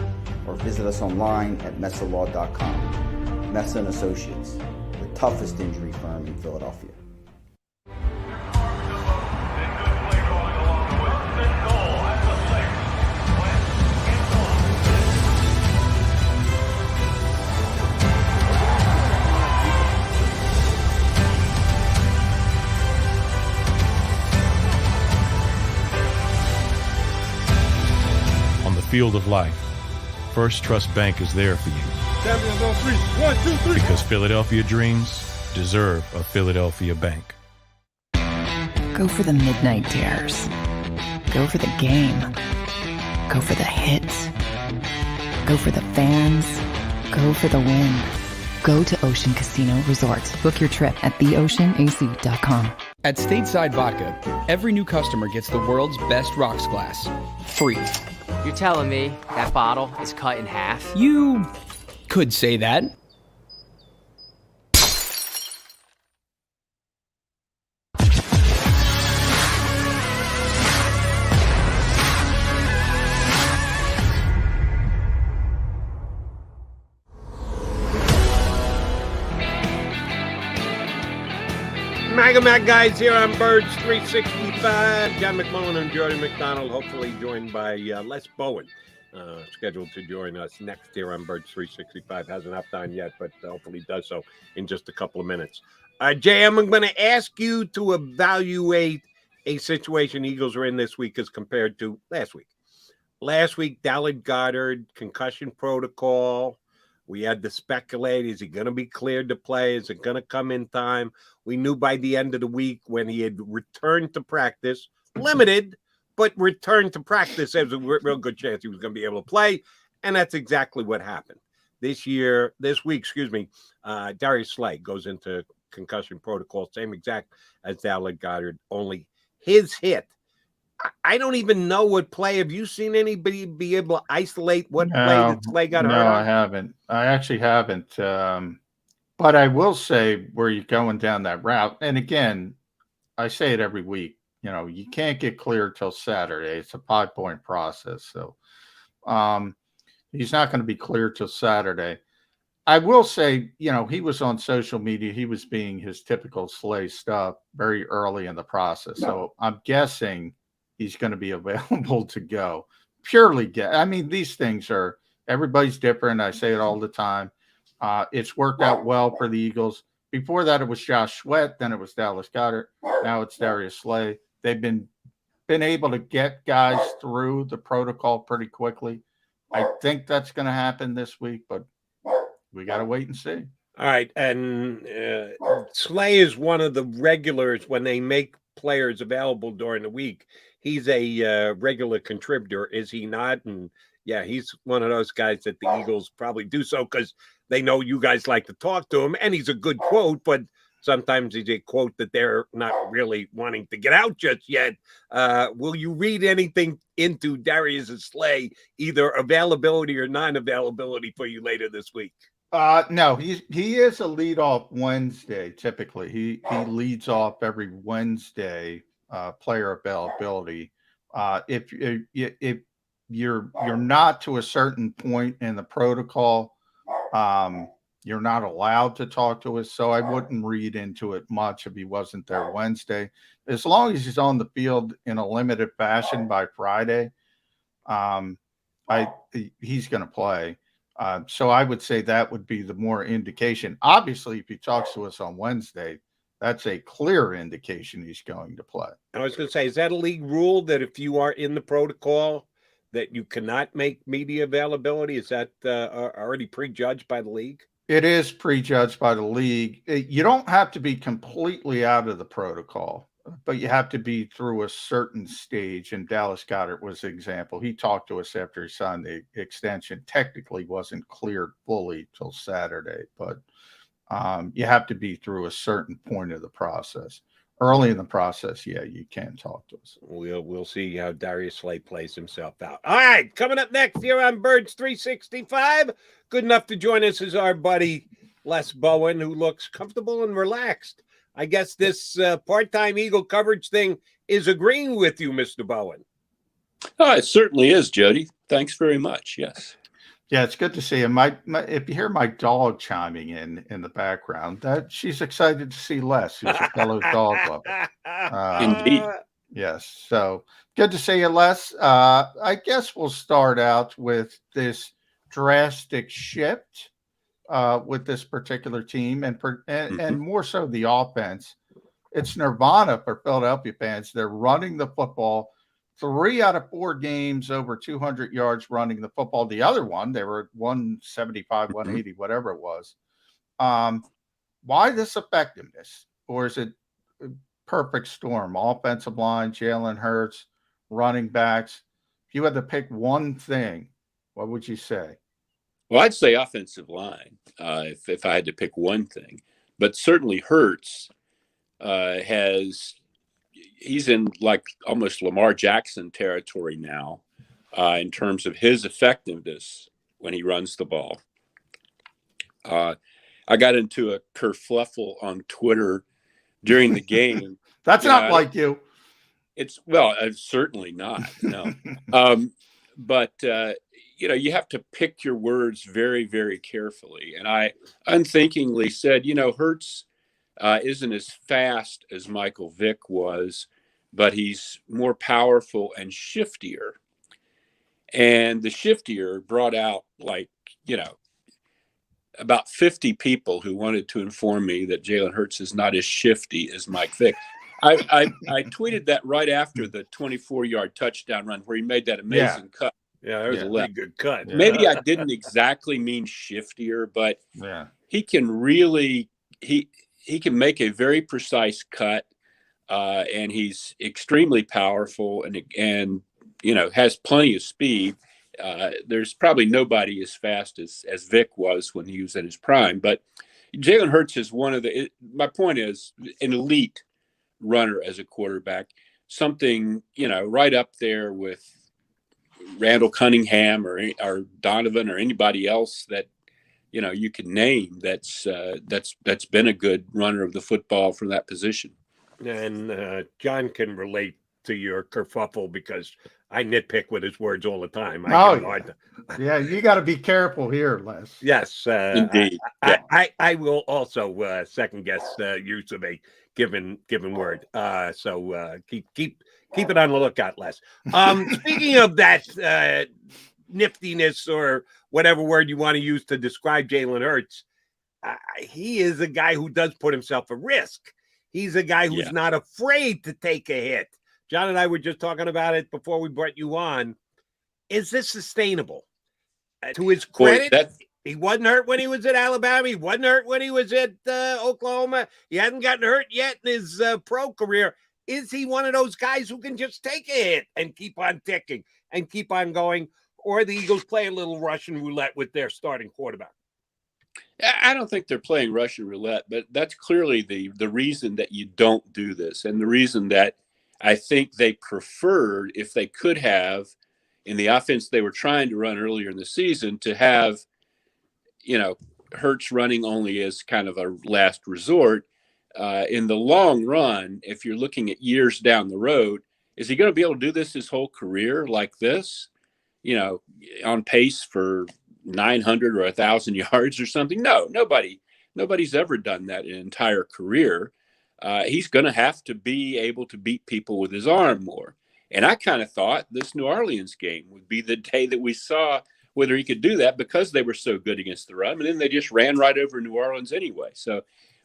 or visit us online at messalaw.com. Messa & Associates, the toughest injury firm in Philadelphia. On the field of life, First Trust Bank is there for you. Champions on 3. 1, 2, 3. Because Philadelphia dreams deserve a Philadelphia bank. Go for the midnight dares. Go for the game. Go for the hits. Go for the fans. Go for the win. go to Ocean Casino Resort. Book your trip at theoceanac.com. At Stateside Vodka, every new customer gets the world's best rocks glass, free. You're telling me that bottle is cut in half? You could say that. Mac guys here on Birds 365. John McMullen and Jordan McDonald, hopefully joined by Les Bowen, scheduled to join us next here on Birds 365. Hasn't hopped on yet, but hopefully does so in just a couple of minutes. JM, I'm going to ask you to evaluate a situation Eagles are in this week as compared to last week. Last week, Dallas Goedert, concussion protocol. We had to speculate, is he going to be cleared to play? Is it going to come in time? We knew by the end of the week when he had returned to practice, limited, but returned to practice, there was a real good chance he was going to be able to play, and that's exactly what happened. This week, Darius Slate goes into concussion protocol, same exact as Dallas Goedert, only his hit. I don't even know what play. Have you seen anybody be able to isolate what play that Slay got hurt on? No, I haven't. I actually haven't. But I will say where you're going down that route, and again, I say it every week, you can't get cleared till Saturday. It's a 5-point process. So he's not going to be cleared till Saturday. I will say, he was on social media. He was being his typical Slay stuff very early in the process. So I'm guessing he's going to be available to go. These things are, everybody's different. I say it all the time. It's worked out well for the Eagles. Before that, it was Josh Sweat. Then it was Dallas Goedert. Now it's Darius Slay. They've been able to get guys through the protocol pretty quickly. I think that's going to happen this week, but we got to wait and see. All right. And Slay is one of the regulars when they make players available during the week. He's a regular contributor, is he not? And yeah, he's one of those guys that the Eagles probably do so because they know you guys like to talk to him, and he's a good quote, but sometimes he's a quote that they're not really wanting to get out just yet. Will you read anything into Darius Slay, either availability or non-availability for you later this week? No, he is a leadoff Wednesday. Typically, he leads off every Wednesday. Player availability. If you're not to a certain point in the protocol, you're not allowed to talk to us. So I wouldn't read into it much if he wasn't there Wednesday. As long as he's on the field in a limited fashion by Friday, he's going to play. So I would say that would be the more indication. Obviously, if he talks to us on Wednesday, that's a clear indication he's going to play. I was going to say, is that a league rule that if you are in the protocol that you cannot make media availability? Is that already prejudged by the league? It is prejudged by the league. You don't have to be completely out of the protocol, but you have to be through a certain stage. And Dallas Goedert was an example. He talked to us after he signed the extension. Technically wasn't cleared fully till Saturday, but you have to be through a certain point of the process. Early in the process, yeah, you can talk to us. We'll see how Darius Slay plays himself out. All right, coming up next here on Birds 365, good enough to join us is our buddy Les Bowen, who looks comfortable and relaxed. I guess this part-time Eagle coverage thing is agreeing with you, Mr. Bowen. Oh, it certainly is, Jody. Thanks very much. Yes. Yeah, it's good to see him. If you hear my dog chiming in the background, that she's excited to see Les, who's a fellow dog lover. Indeed. Yes. So good to see you, Les. I guess we'll start out with this drastic shift with this particular team and more so the offense. It's nirvana for Philadelphia fans. They're running the football. 3 out of 4 games over 200 yards running the football. The other one, they were at 175, 180, whatever it was. Why this effectiveness? Or is it a perfect storm? Offensive line, Jalen Hurts, running backs. If you had to pick one thing, what would you say? Well, I'd say offensive line, if I had to pick one thing. But certainly Hurts he's in like almost Lamar Jackson territory now in terms of his effectiveness when he runs the ball. I got into a kerfluffle on Twitter during the game. That's not like you. It's certainly not. No. But you have to pick your words very, very carefully. And I unthinkingly said, Hurts isn't as fast as Michael Vick was, but he's more powerful and shiftier. And the shiftier brought out about 50 people who wanted to inform me that Jalen Hurts is not as shifty as Mike Vick. I tweeted that right after the 24-yard touchdown run where he made that amazing cut. Yeah, that was a pretty good cut. Maybe I didn't exactly mean shiftier, but he can really he can make a very precise cut, and he's extremely powerful and has plenty of speed. There's probably nobody as fast as Vic was when he was at his prime, but Jalen Hurts is my point is an elite runner as a quarterback, something, right up there with Randall Cunningham or Donovan or anybody else that, you can name that's been a good runner of the football from that position. And John can relate to your kerfuffle because I nitpick with his words all the time. Yeah, you got to be careful here, Les. Yes, indeed. I will also second guess use of a given word. So keep it on the lookout, Les. Speaking of that niftiness or whatever word you want to use to describe Jalen Hurts, he is a guy who does put himself at risk. He's a guy who's not afraid to take a hit. John and I were just talking about it before we brought you on. Is this sustainable? To his credit, he wasn't hurt when he was at Alabama. He wasn't hurt when he was at Oklahoma. He hasn't gotten hurt yet in his pro career. Is he one of those guys who can just take a hit and keep on ticking and keep on going? Or the Eagles play a little Russian roulette with their starting quarterback? I don't think they're playing Russian roulette, but that's clearly the reason that you don't do this. And the reason that I think they preferred, if they could have, in the offense they were trying to run earlier in the season, to have, Hurts running only as kind of a last resort. In the long run, if you're looking at years down the road, is he going to be able to do this his whole career like this? On pace for 900 or 1,000 yards or something? No, nobody's ever done that in an entire career. He's going to have to be able to beat people with his arm more. And I kind of thought this New Orleans game would be the day that we saw whether he could do that because they were so good against the run. And then they just ran right over New Orleans anyway.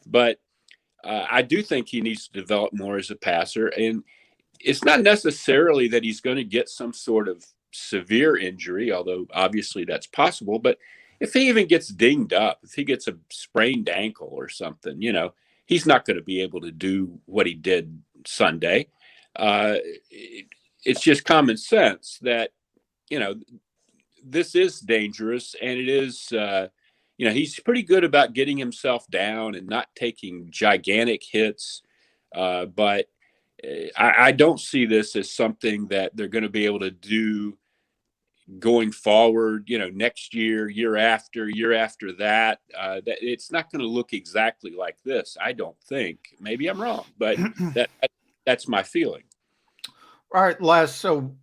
But I do think he needs to develop more as a passer. And it's not necessarily that he's going to get some sort of severe injury, although obviously that's possible. But if he even gets dinged up, if he gets a sprained ankle or something, he's not going to be able to do what he did Sunday. It's just common sense that, this is dangerous, and it is, he's pretty good about getting himself down and not taking gigantic hits. But I don't see this as something that they're going to be able to do going forward, next year after that. That it's not going to look exactly like this. I don't think. Maybe I'm wrong, but that's my feeling. All right, Les. So,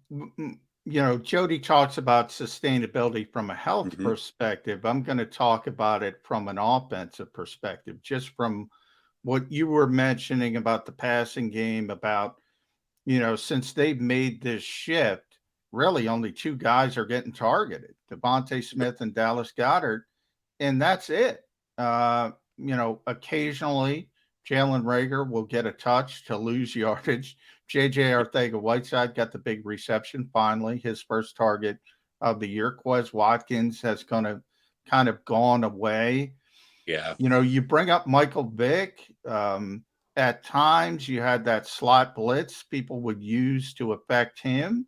Jody talks about sustainability from a health perspective. I'm going to talk about it from an offensive perspective, just from what you were mentioning about the passing game, about, since they've made this shift, really only two guys are getting targeted, Devontae Smith and Dallas Goedert, and that's it. Occasionally Jalen Reagor will get a touch to lose yardage. J.J. Arcega-Whiteside got the big reception finally, his first target of the year. Quez Watkins has kind of gone away. Yeah. You bring up Michael Vick. At times you had that slot blitz people would use to affect him.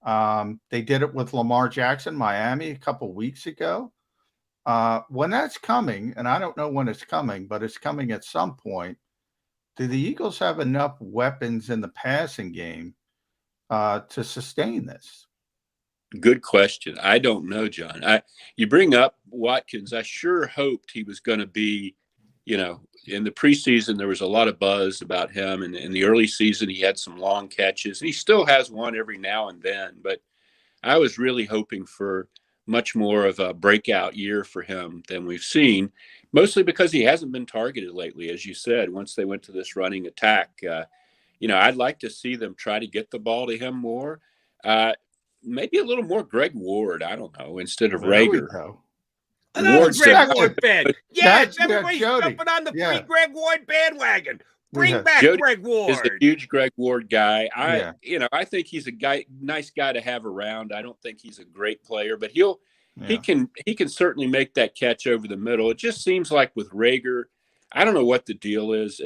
They did it with Lamar Jackson, Miami, a couple weeks ago. When that's coming, and I don't know when it's coming, but it's coming at some point, do the Eagles have enough weapons in the passing game to sustain this? Good question. I don't know, John. You bring up Watkins. I sure hoped he was going to be, in the preseason, there was a lot of buzz about him. And in the early season, he had some long catches. And he still has one every now and then. But I was really hoping for much more of a breakout year for him than we've seen, mostly because he hasn't been targeted lately, as you said, once they went to this running attack. I'd like to see them try to get the ball to him more. Maybe a little more Greg Ward, I don't know, instead of Rager. Another Greg Ward fan. Yes, That's everybody's jumping on the free Greg Ward bandwagon. Bring back Jody Greg Ward. Is a huge Greg Ward guy. I think he's a nice guy to have around. I don't think he's a great player, but he can certainly make that catch over the middle. It just seems like with Rager, I don't know what the deal is.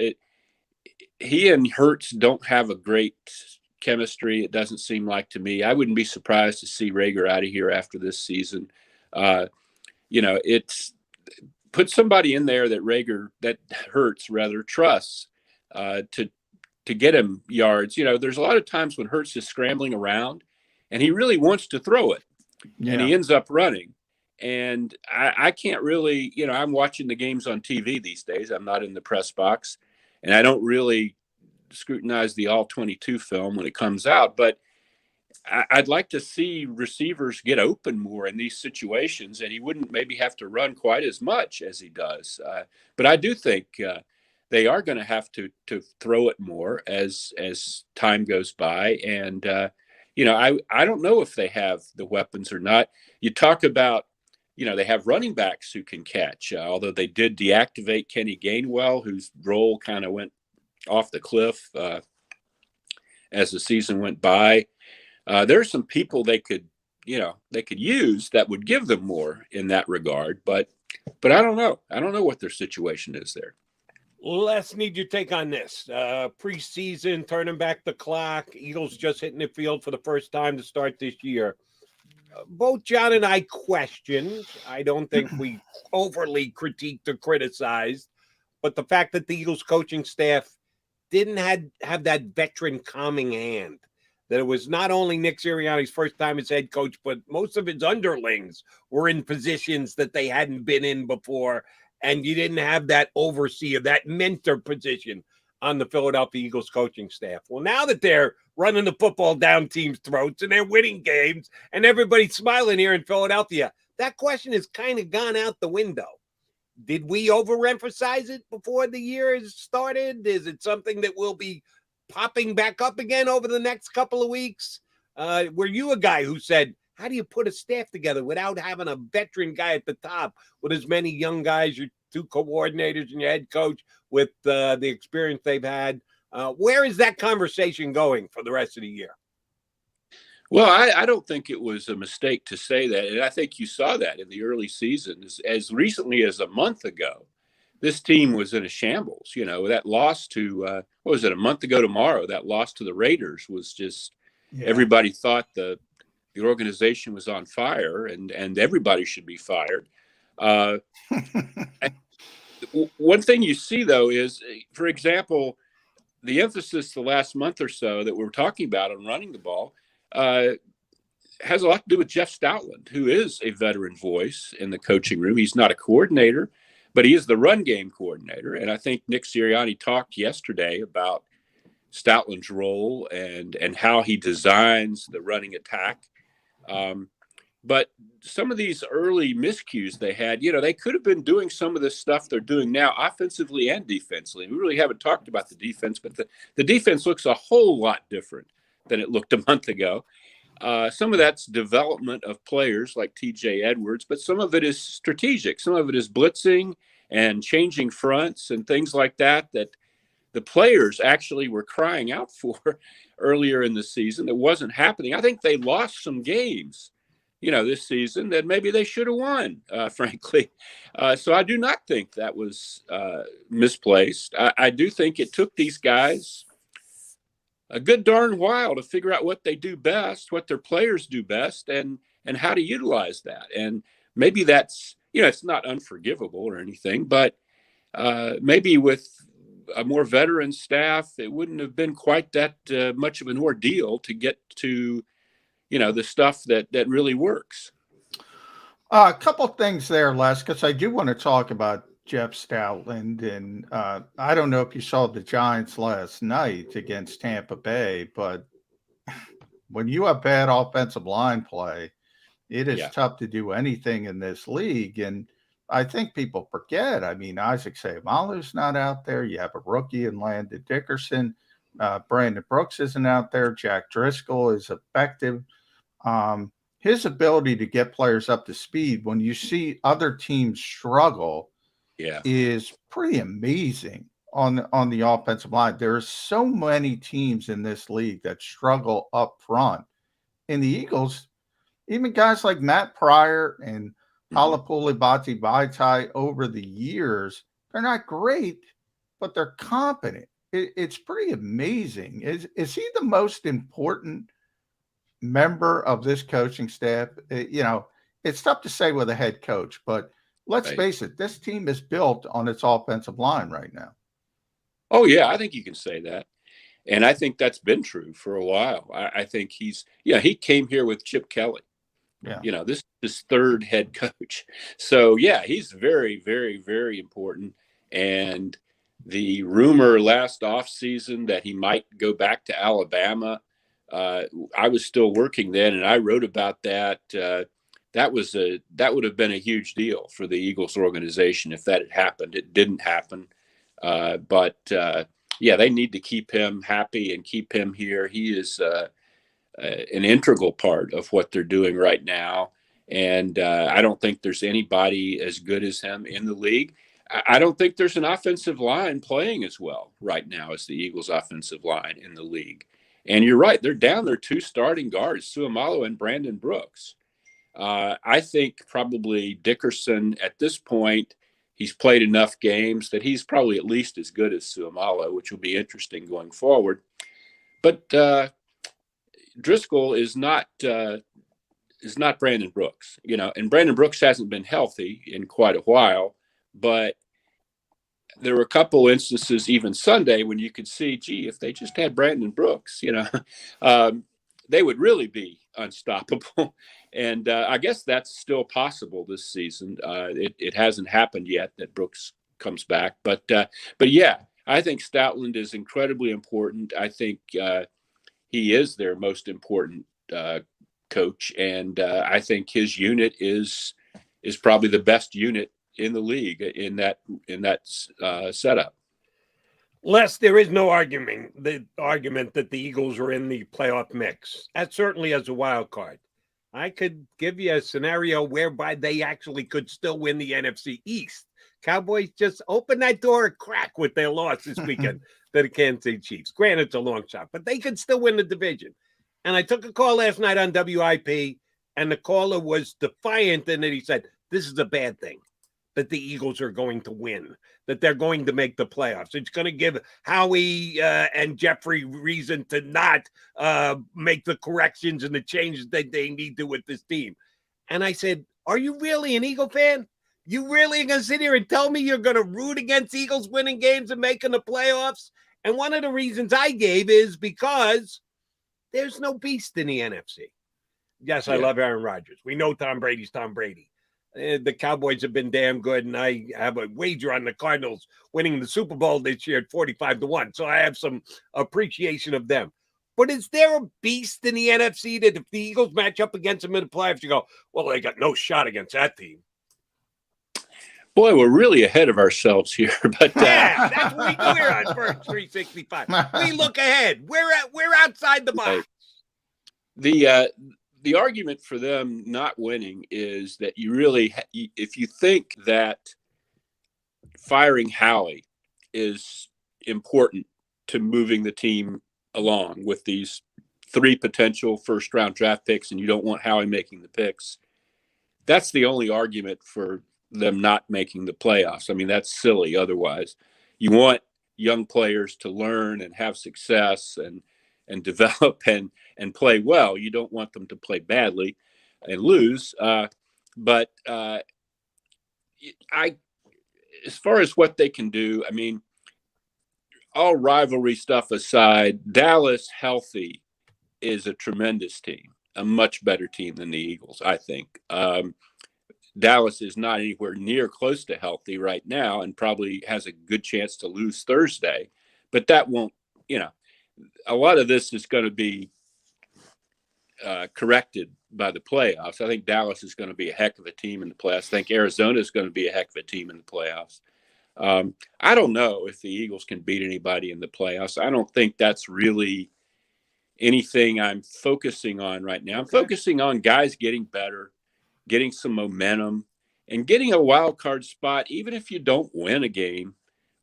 He and Hurts don't have a great chemistry. It doesn't seem like to me. I wouldn't be surprised to see Rager out of here after this season. It's put somebody in there that Hurts rather trusts to get him yards. There's a lot of times when Hurts is scrambling around and he really wants to throw it and he ends up running. And I can't really, I'm watching the games on TV these days. I'm not in the press box and I don't really scrutinize the all 22 film when it comes out, but I'd like to see receivers get open more in these situations, and he wouldn't maybe have to run quite as much as he does. But I do think they are going to have to throw it more as time goes by. And, I don't know if they have the weapons or not. You talk about, they have running backs who can catch, although they did deactivate Kenny Gainwell, whose role kind of went off the cliff as the season went by. There are some people they could use that would give them more in that regard, but I don't know. I don't know what their situation is there. Les, need your take on this. Preseason, turning back the clock, Eagles just hitting the field for the first time to start this year. Both John and I questioned. I don't think we overly critiqued or criticized, but the fact that the Eagles coaching staff didn't have that veteran calming hand. That it was not only Nick Sirianni's first time as head coach, but most of his underlings were in positions that they hadn't been in before. And you didn't have that overseer, that mentor position on the Philadelphia Eagles coaching staff. Well, now that they're running the football down teams' throats and they're winning games and everybody's smiling here in Philadelphia, that question has kind of gone out the window. Did we overemphasize it before the year has started? Is it something that will be popping back up again over the next couple of weeks? Were you a guy who said, how do you put a staff together without having a veteran guy at the top with as many young guys, your two coordinators and your head coach with the experience they've had? Where is that conversation going for the rest of the year? Well, I don't think it was a mistake to say that. And I think you saw that in the early season. As recently as a month ago, this team was in a shambles. That loss to, what was it, a month ago tomorrow, that loss to the Raiders was just, everybody thought the organization was on fire and everybody should be fired. One thing you see, though, is, for example, the emphasis the last month or so that we're talking about on running the ball has a lot to do with Jeff Stoutland, who is a veteran voice in the coaching room. He's not a coordinator, but he is the run game coordinator. And I think Nick Sirianni talked yesterday about Stoutland's role and how he designs the running attack. But some of these early miscues they had, they could have been doing some of this stuff they're doing now offensively and defensively. We really haven't talked about the defense, but the defense looks a whole lot different than it looked a month ago. Some of that's development of players like TJ Edwards, but some of it is strategic. Some of it is blitzing and changing fronts and things like that the players actually were crying out for earlier in the season that wasn't happening. I think they lost some games, this season that maybe they should have won, frankly. So I do not think that was misplaced. I do think it took these guys a good darn while to figure out what they do best, what their players do best, and how to utilize that. And maybe that's it's not unforgivable or anything, but maybe with a more veteran staff, it wouldn't have been quite that much of an ordeal to get to, the stuff that really works. A couple things there, Les, because I do want to talk about Jeff Stoutland. And I don't know if you saw the Giants last night against Tampa Bay, but when you have bad offensive line play, it is tough to do anything in this league. And I think people forget. I mean, Isaac Seumalo's not out there. You have a rookie in Landon Dickerson. Brandon Brooks isn't out there. Jack Driscoll is effective. His ability to get players up to speed when you see other teams struggle is pretty amazing on the offensive line. There are so many teams in this league that struggle up front. In the Eagles, even guys like Matt Pryor and Halapoulivaati Vaitai over the years, they're not great, but they're competent. It's pretty amazing. Is he the most important member of this coaching staff? It's tough to say with a head coach, but let's face it, this team is built on its offensive line right now. Oh, yeah, I think you can say that. And I think that's been true for a while. I think he came here with Chip Kelly. Yeah. This is his third head coach. So, yeah, he's very, very, very important. And the rumor last offseason that he might go back to Alabama, I was still working then, and I wrote about that. That would have been a huge deal for the Eagles organization if that had happened. It didn't happen. But they need to keep him happy and keep him here. He is an integral part of what they're doing right now. And I don't think there's anybody as good as him in the league. I don't think there's an offensive line playing as well right now as the Eagles' offensive line in the league. And you're right, they're down their two starting guards, Seumalo and Brandon Brooks. I think probably Dickerson at this point, he's played enough games that he's probably at least as good as Seumalo, which will be interesting going forward. But Driscoll is not Brandon Brooks, and Brandon Brooks hasn't been healthy in quite a while. But there were a couple instances, even Sunday, when you could see, gee, if they just had Brandon Brooks, they would really be unstoppable. And I guess that's still possible this season. It hasn't happened yet that Brooks comes back. But yeah, I think Stoutland is incredibly important. I think he is their most important coach. And I think his unit is probably the best unit in the league in that setup. Les, there is no argument that the Eagles are in the playoff mix. That certainly as a wild card. I could give you a scenario whereby they actually could still win the NFC East. Cowboys just opened that door a crack with their loss this weekend to the Kansas City Chiefs. Granted, it's a long shot, but they could still win the division. And I took a call last night on WIP, and the caller was defiant in that he said, this is a bad thing, that the Eagles are going to win, that they're going to make the playoffs. It's going to give Howie and Jeffrey reason to not make the corrections and the changes that they need to with this team. And I said, are you really an Eagle fan? You really going to sit here and tell me you're going to root against Eagles winning games and making the playoffs? And one of the reasons I gave is because there's no beast in the NFC. Yes, I love Aaron Rodgers. We know Tom Brady's Tom Brady. The Cowboys have been damn good, and I have a wager on the Cardinals winning the Super Bowl this year at 45-1. So I have some appreciation of them. But is there a beast in the NFC that if the Eagles match up against them in the playoffs, you go, well, they got no shot against that team? Boy, we're really ahead of ourselves here. But yeah, that's what we do here on First 365. We look ahead. We're outside the box. The argument for them not winning is that you really, if you think that firing Howie is important to moving the team along with these 3 potential first-round draft picks, and you don't want Howie making the picks, that's the only argument for them not making the playoffs. I mean, that's silly otherwise. You want young players to learn and have success and develop and play well. You don't want them to play badly and lose. But as far as what they can do, I mean, all rivalry stuff aside, Dallas healthy is a tremendous team, a much better team than the Eagles, I think. Dallas is not anywhere near close to healthy right now and probably has a good chance to lose Thursday. But that won't, a lot of this is going to be corrected by the playoffs. I think Dallas is going to be a heck of a team in the playoffs. I think Arizona is going to be a heck of a team in the playoffs. I don't know if the Eagles can beat anybody in the playoffs. I don't think that's really anything I'm focusing on right now. I'm focusing on guys getting better, getting some momentum, and getting a wild card spot. Even if you don't win a game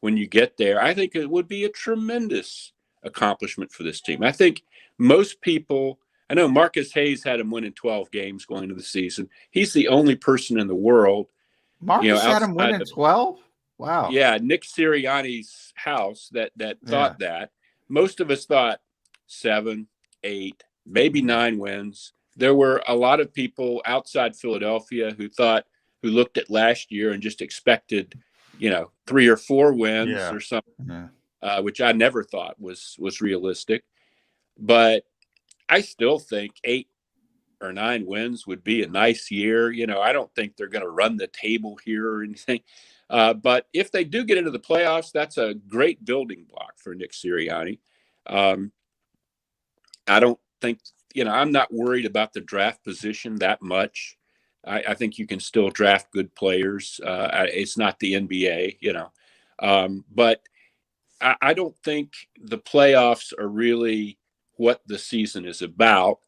when you get there, I think it would be a tremendous accomplishment for this team. I think most people, I know Marcus Hayes had him winning 12 games going into the season. He's the only person in the world. Marcus had him winning 12? Wow. Yeah, Nick Sirianni's house that thought that. Most of us thought 7, 8, maybe 9 wins. There were a lot of people outside Philadelphia who looked at last year and just expected, 3 or 4 wins or something, which I never thought was realistic. But I still think 8 or 9 wins would be a nice year. I don't think they're going to run the table here or anything. But if they do get into the playoffs, that's a great building block for Nick Sirianni. I don't think, I'm not worried about the draft position that much. I think you can still draft good players. It's not the NBA, but I don't think the playoffs are really what the season is about.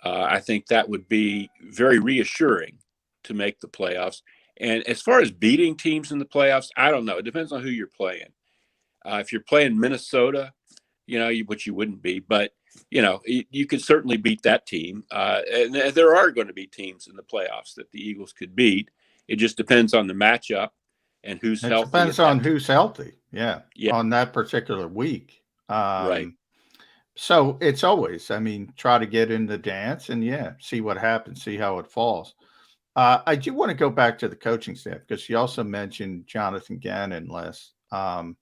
I think that would be very reassuring to make the playoffs. And as far as beating teams in the playoffs, I don't know. It depends on who you're playing. If you're playing Minnesota, which you wouldn't be, but you could certainly beat that team. And there are going to be teams in the playoffs that the Eagles could beat. It just depends on the matchup and who's healthy. It depends on who's healthy. Yeah. On that particular week. Right. So it's always, try to get in the dance and see what happens, see how it falls. I do want to go back to the coaching staff because you also mentioned Jonathan Gannon last. And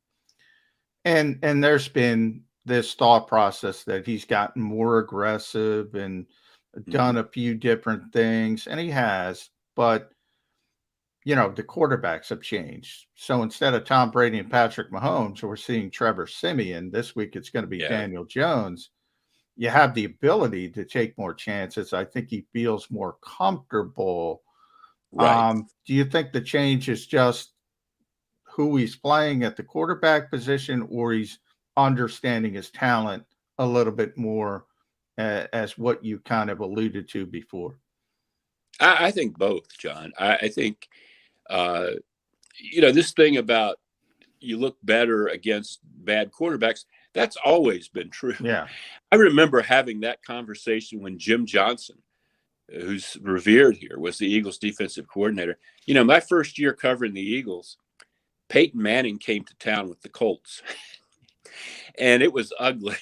there's been this thought process that he's gotten more aggressive and done a few different things, and he has, but the quarterbacks have changed. So instead of Tom Brady and Patrick Mahomes, we're seeing Trevor Siemian. This week it's going to be Daniel Jones. You have the ability to take more chances. I think he feels more comfortable. Right. Do you think the change is just who he's playing at the quarterback position, or he's understanding his talent a little bit more, as what you kind of alluded to before? I think both, John. I think, this thing about you look better against bad quarterbacks, that's always been true. Yeah. I remember having that conversation when Jim Johnson, who's revered here, was the Eagles defensive coordinator. My first year covering the Eagles, Peyton Manning came to town with the Colts. And it was ugly.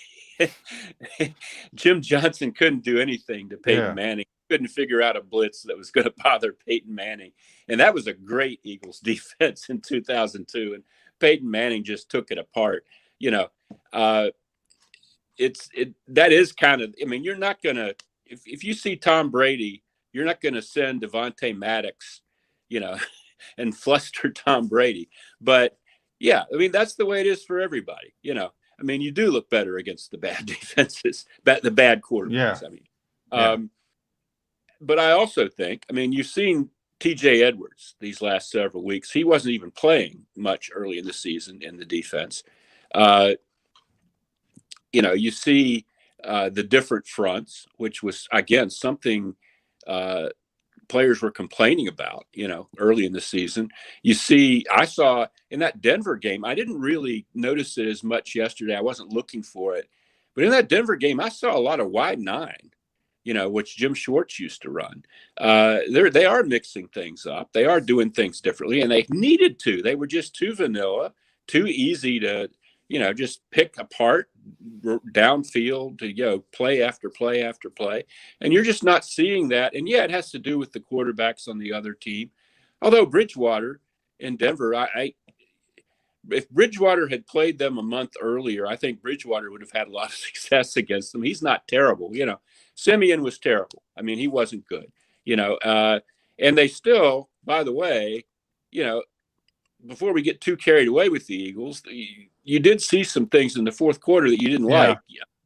Jim Johnson couldn't do anything to Peyton Manning. Couldn't figure out a blitz that was going to bother Peyton Manning. And that was a great Eagles defense in 2002. And Peyton Manning just took it apart. That is kind of, you're not going to, if you see Tom Brady, you're not going to send Devontae Maddox, and fluster Tom Brady. But that's the way it is for everybody. You do look better against the bad defenses, the bad quarterbacks. But I also think, you've seen TJ Edwards these last several weeks. He wasn't even playing much early in the season in the defense. You see the different fronts, which was, again, something players were complaining about, early in the season. I saw in that Denver game, I didn't really notice it as much yesterday. I wasn't looking for it. But in that Denver game, I saw a lot of wide 9, which Jim Schwartz used to run. They are mixing things up. They are doing things differently, and they needed to. They were just too vanilla, too easy to, just pick apart downfield to, play after play after play. And you're just not seeing that. And it has to do with the quarterbacks on the other team. Although Bridgewater, in Denver. If Bridgewater had played them a month earlier, I think Bridgewater would have had a lot of success against them. He's not terrible. Simeon was terrible. I mean, he wasn't good, and they still, by the way, before we get too carried away with the Eagles, you did see some things in the fourth quarter that you didn't like.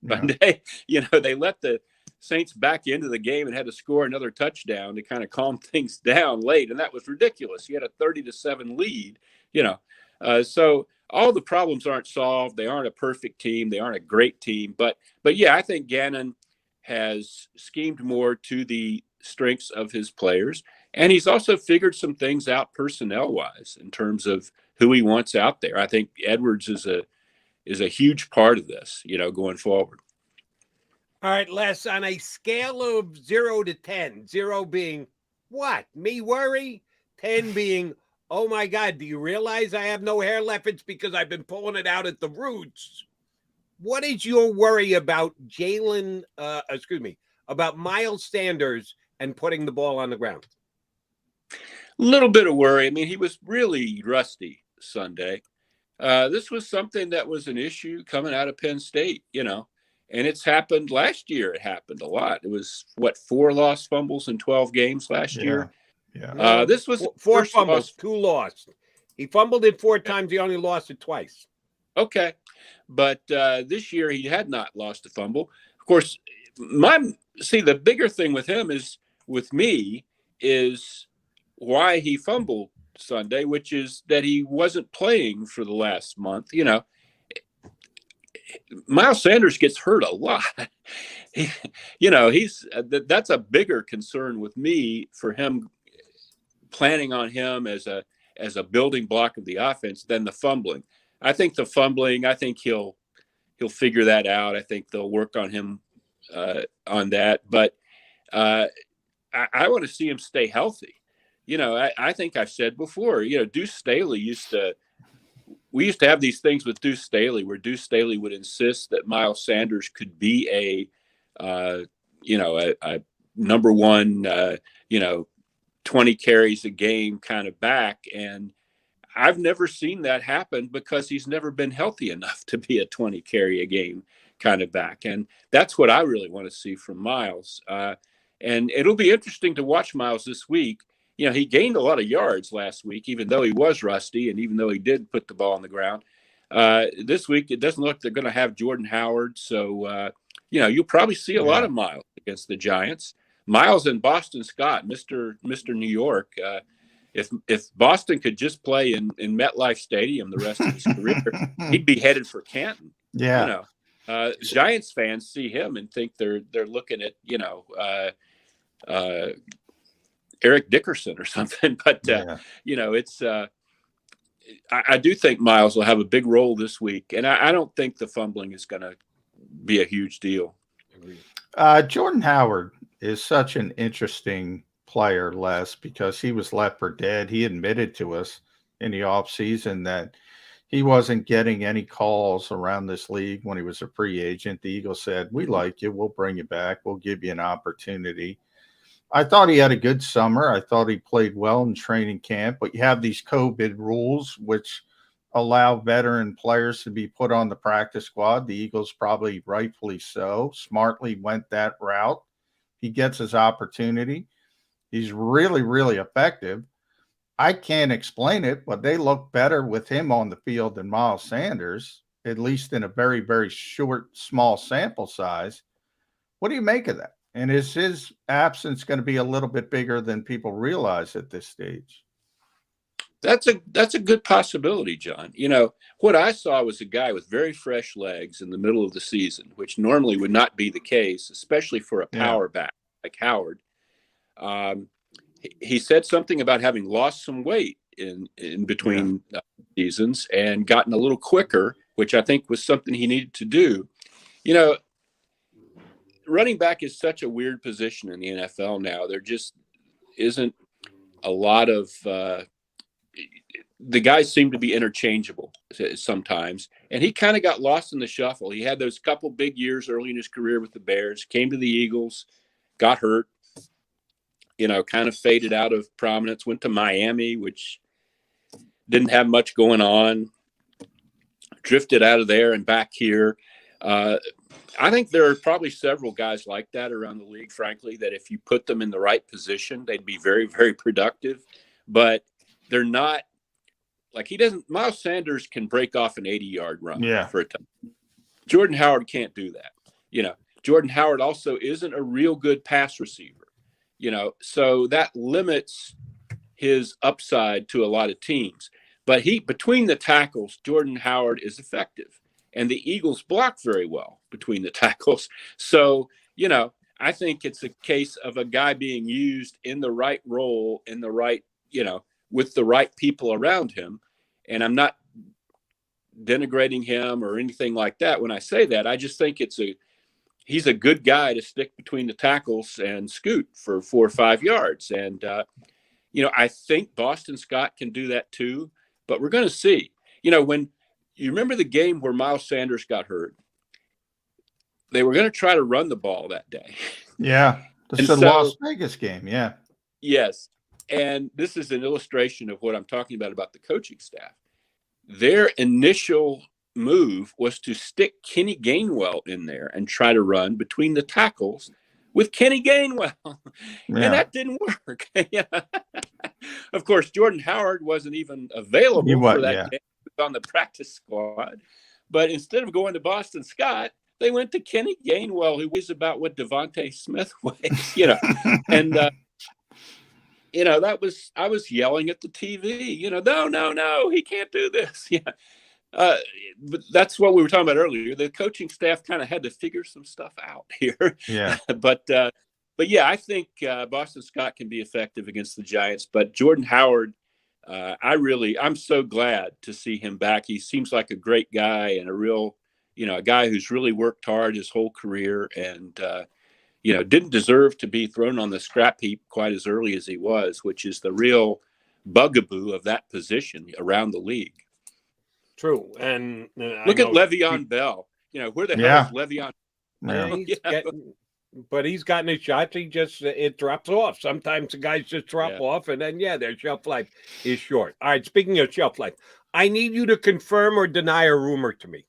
But they let the Saints back into the game and had to score another touchdown to kind of calm things down late. And that was ridiculous. You had a 30-7 lead, so all the problems aren't solved. They aren't a perfect team. They aren't a great team. But yeah, I think Gannon has schemed more to the strengths of his players. And he's also figured some things out personnel-wise in terms of who he wants out there. I think Edwards is a huge part of this, going forward. All right, Les, on a scale of 0 to 10, 0 being what? Me worry? 10 being, oh my God, do you realize I have no hair left? It's because I've been pulling it out at the roots. What is your worry about about Miles Sanders and putting the ball on the ground? A little bit of worry. I mean, he was really rusty Sunday. This was something that was an issue coming out of Penn State, and it's happened last year. It happened a lot. It was 4 lost fumbles in 12 games last year. Yeah. This was 4 fumbles, 2 lost. He fumbled it 4 times. He only lost it twice. Okay. But this year he had not lost a fumble. Of course, the bigger thing with me is why he fumbled Sunday, which is that he wasn't playing for the last month. Miles Sanders gets hurt a lot. That's a bigger concern with me for him, planning on him as a building block of the offense than the fumbling. I think he'll figure that out. I think they'll work on him on that. But I want to see him stay healthy. I think I've said before, Deuce Staley we used to have these things with Deuce Staley where Deuce Staley would insist that Miles Sanders could be a number one, 20 carries a game kind of back. And I've never seen that happen because he's never been healthy enough to be a 20 carry a game kind of back. And that's what I really want to see from Miles. And it'll be interesting to watch Miles this week. He gained a lot of yards last week, even though he was rusty and even though he did put the ball on the ground. This week, it doesn't look they're going to have Jordan Howard. So, you'll probably see a lot of Miles against the Giants. Miles and Boston Scott, Mr. New York. If Boston could just play in MetLife Stadium the rest of his career, he'd be headed for Canton. Yeah. Giants fans see him and think they're looking at, Eric Dickerson or something. But, it's I do think Miles will have a big role this week. And I don't think the fumbling is going to be a huge deal. Jordan Howard is such an interesting player, Les, because he was left for dead. He admitted to us in the offseason that he wasn't getting any calls around this league when he was a free agent. The Eagles said, "We like you. We'll bring you back. We'll give you an opportunity." I thought he had a good summer. I thought he played well in training camp, but you have these COVID rules which allow veteran players to be put on the practice squad. The Eagles, probably rightfully so, smartly went that route. He gets his opportunity. He's really, really effective. I can't explain it, but they look better with him on the field than Miles Sanders, at least in a very, very short, small sample size. What do you make of that? And is his absence going to be a little bit bigger than people realize at this stage? That's a good possibility, John. What I saw was a guy with very fresh legs in the middle of the season, which normally would not be the case, especially for a power back like Howard. He said something about having lost some weight in between seasons and gotten a little quicker, which I think was something he needed to do. Running back is such a weird position in the NFL now. There just isn't a lot of the guys seem to be interchangeable sometimes. And he kind of got lost in the shuffle. He had those couple big years early in his career with the Bears, came to the Eagles, got hurt, kind of faded out of prominence, went to Miami, which didn't have much going on, drifted out of there and back here. I think there are probably several guys like that around the league, frankly, that if you put them in the right position, they'd be very, very productive. But they're not like Miles Sanders can break off an 80-yard run for a time. Jordan Howard can't do that. Jordan Howard also isn't a real good pass receiver, so that limits his upside to a lot of teams. But between the tackles, Jordan Howard is effective. And the Eagles block very well between the tackles. So, I think it's a case of a guy being used in the right role, in the right, with the right people around him. And I'm not denigrating him or anything like that when I say that. I just think he's a good guy to stick between the tackles and scoot for 4 or 5 yards. And, I think Boston Scott can do that too, but we're going to see. When you remember the game where Miles Sanders got hurt, they were going to try to run the ball that day. Yeah. This is the Las Vegas game. Yeah. Yes. And this is an illustration of what I'm talking about the coaching staff. Their initial move was to stick Kenny Gainwell in there and try to run between the tackles with Kenny Gainwell. And that didn't work. Of course, Jordan Howard wasn't even available for that game. On the practice squad, but instead of going to Boston Scott, they went to Kenny Gainwell, who weighs about what Devontae Smith weighs, and I was yelling at the TV, no, he can't do this. But that's what we were talking about earlier. The coaching staff kind of had to figure some stuff out here. Yeah. But yeah, I think Boston Scott can be effective against the Giants, but Jordan Howard, I'm so glad to see him back. He seems like a great guy and a real, a guy who's really worked hard his whole career and, didn't deserve to be thrown on the scrap heap quite as early as he was, which is the real bugaboo of that position around the league. True. And look at Le'Veon Bell. Where the hell is Le'Veon? But he's gotten his shots. It drops off. Sometimes the guys just drop off, and then, their shelf life is short. All right, speaking of shelf life, I need you to confirm or deny a rumor to me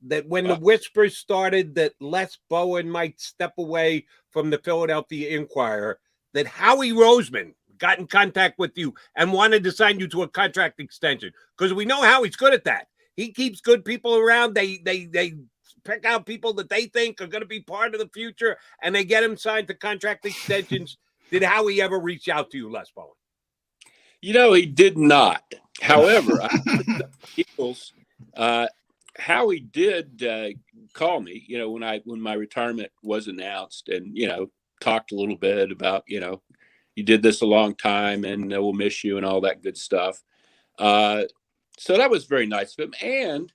that when the whispers started that Les Bowen might step away from the Philadelphia Inquirer, that Howie Roseman got in contact with you and wanted to sign you to a contract extension. Because we know Howie's good at that. He keeps good people around. They pick out people that they think are going to be part of the future, and they get him signed to contract extensions. Did Howie ever reach out to you, Les Bowen? He did not. However, Eagles, Howie did call me, when my retirement was announced, and, talked a little bit about, you did this a long time and we'll miss you and all that good stuff. So that was very nice of him. And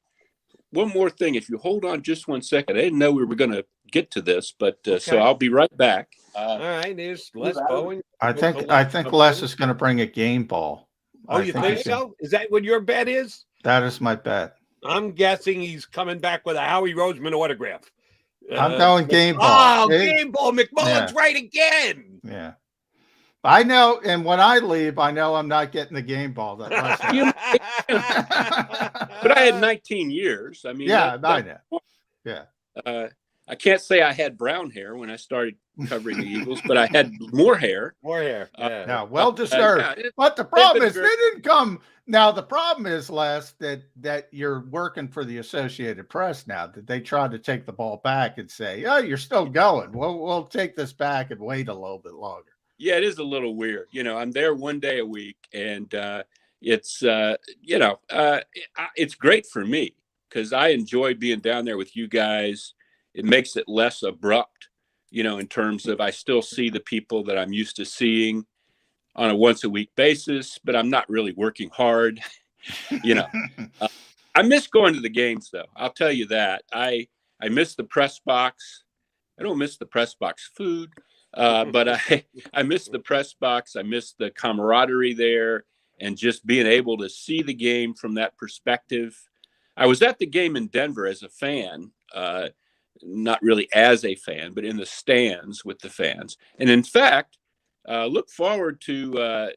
one more thing, if you hold on just 1 second, I didn't know we were going to get to this, but so I'll be right back. All right, there's Les Bowen. I think Les is going to bring a game ball. Oh, you think so? Is that what your bet is? That is my bet. I'm guessing he's coming back with a Howie Roseman autograph. I'm going game ball. Oh, game ball. McMullen's right again. Yeah. I know, and when I leave, I know I'm not getting the game ball. That but I had 19 years. I mean, I know. Yeah. I can't say I had brown hair when I started covering the Eagles, but I had more hair. More hair. Yeah, well deserved. But the problem is they didn't come. Now the problem is, Les, that you're working for the Associated Press now. That they tried to take the ball back and say, "Oh, you're still going. We'll take this back and wait a little bit longer." Yeah, it is a little weird. I'm there one day a week, and it's it's great for me because I enjoy being down there with you guys. It makes it less abrupt, in terms of I still see the people that I'm used to seeing on a once a week basis, but I'm not really working hard. I miss going to the games, though. I'll tell you that. I miss the press box. I don't miss the press box food. But I miss the press box. I miss the camaraderie there and just being able to see the game from that perspective. I was at the game in Denver as a fan, not really as a fan, but in the stands with the fans. And in fact, look forward to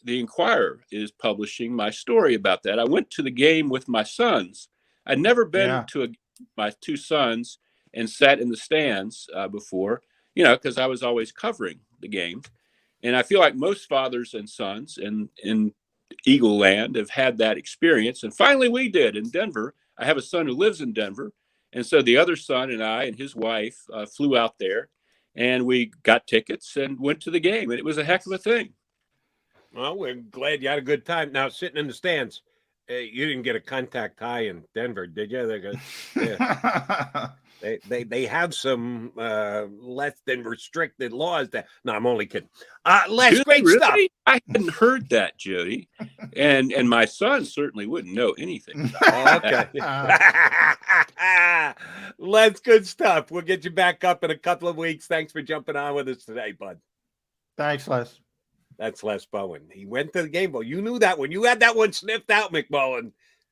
the Inquirer is publishing my story about that. I went to the game with my sons. I'd never been to my two sons and sat in the stands before, because I was always covering the game. And I feel like most fathers and sons in Eagle Land have had that experience. And finally we did in Denver. I have a son who lives in Denver. And so the other son and I and his wife flew out there, and we got tickets and went to the game. And it was a heck of a thing. Well, we're glad you had a good time. Now, sitting in the stands, you didn't get a contact high in Denver, did you? They have some less than restricted laws. No, I'm only kidding. Les, great really? stuff. I hadn't heard that, Jody, and my son certainly wouldn't know anything about Okay. Les, good stuff. We'll get you back up in a couple of weeks. Thanks for jumping on with us today, bud. Thanks, Les. That's Les Bowen. He went to the game. Well, you knew that one. You had that one sniffed out, McMullen.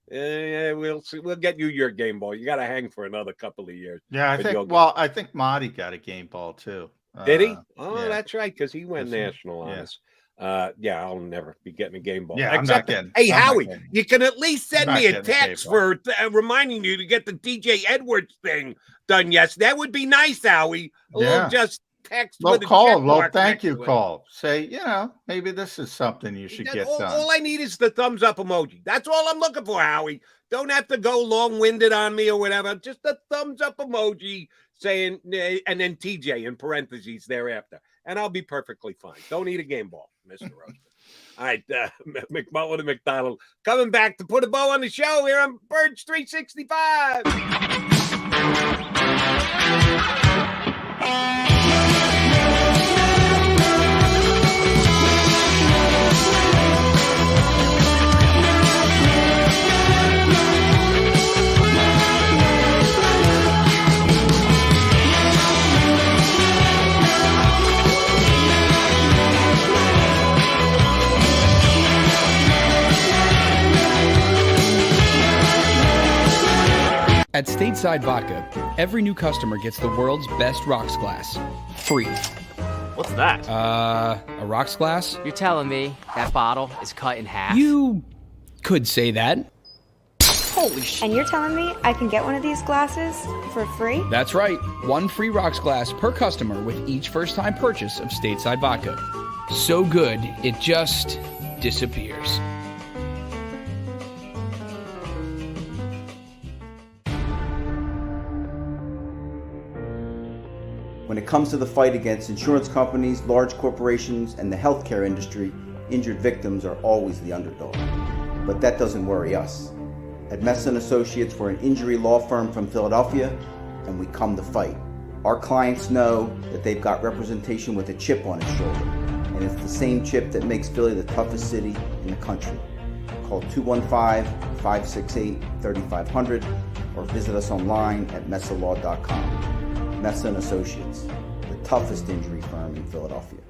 We'll see. We'll get you your game ball. You got to hang for another couple of years. Yeah, I think Marty got a game ball too. Did he? That's right, because he went national on us. I'll never be getting a game ball. Yeah, I'm not getting. Hey, I'm Howie, not getting, you can at least send I'm me not a getting a text game for reminding you to get the DJ Edwards thing done. Yes, that would be nice, Howie. A little just text. Well, with a call. check Well, mark thank next you. to it. Call. Say, maybe this is something you should get done. All I need is the thumbs up emoji. That's all I'm looking for, Howie. Don't have to go long-winded on me or whatever. Just a thumbs up emoji saying, and then TJ in parentheses thereafter. And I'll be perfectly fine. Don't need a game ball, Mr. Roseman. All right, McMullen and McDonald coming back to put a bow on the show here on Birds 365. At Stateside Vodka, every new customer gets the world's best rocks glass, free. What's that? A rocks glass? You're telling me that bottle is cut in half? You could say that. Holy shit. And you're telling me I can get one of these glasses for free? That's right. One free rocks glass per customer with each first-time purchase of Stateside Vodka. So good, it just disappears. When it comes to the fight against insurance companies, large corporations, and the healthcare industry, injured victims are always the underdog. But that doesn't worry us. At Mess & Associates, we're an injury law firm from Philadelphia, and we come to fight. Our clients know that they've got representation with a chip on its shoulder, and it's the same chip that makes Philly the toughest city in the country. Call 215-568-3500 or visit us online at messalaw.com. Mess & Associates, the toughest injury firm in Philadelphia.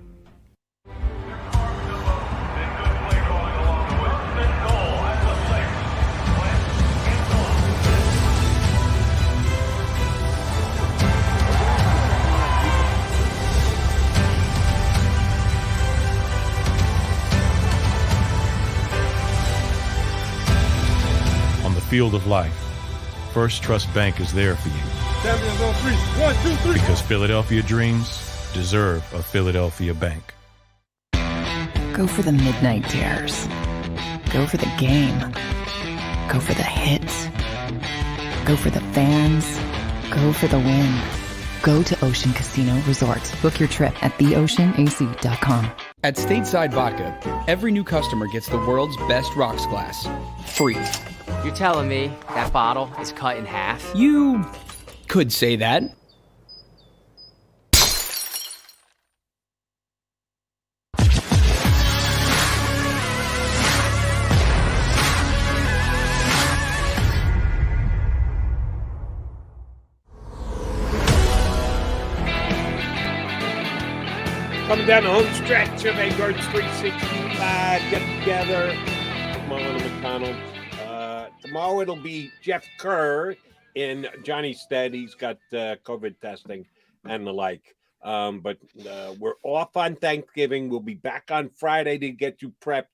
On the field of life, First Trust Bank is there for you. Champions on three. 1, 2, 3. Because Philadelphia dreams deserve a Philadelphia bank. Go for the midnight dares. Go for the game. Go for the hits. Go for the fans. Go for the win. Go to Ocean Casino Resort. Book your trip at theoceanac.com. At Stateside Vodka, every new customer gets the world's best rocks glass, free. You're telling me that bottle is cut in half? You could say that. Coming down the home stretch of a Birds 365 get together. McMullen and McDonald. Tomorrow it'll be Jeff Kerr in Johnny's stead. He's got COVID testing and the like. But we're off on Thanksgiving. We'll be back on Friday to get you prepped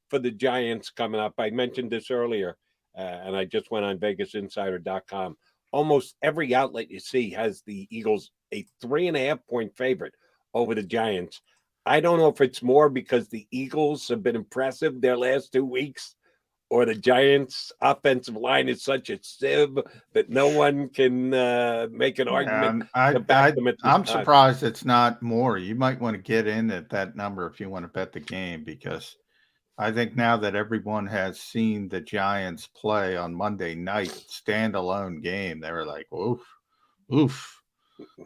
for the Giants coming up. I mentioned this earlier, and I just went on VegasInsider.com. Almost every outlet you see has the Eagles a 3.5-point favorite over the Giants. I don't know if it's more because the Eagles have been impressive their last 2 weeks, or the Giants' offensive line is such a sieve that no one can make an argument. I'm surprised it's not more. You might want to get in at that number if you want to bet the game, because I think now that everyone has seen the Giants play on Monday night, standalone game, they were like, oof.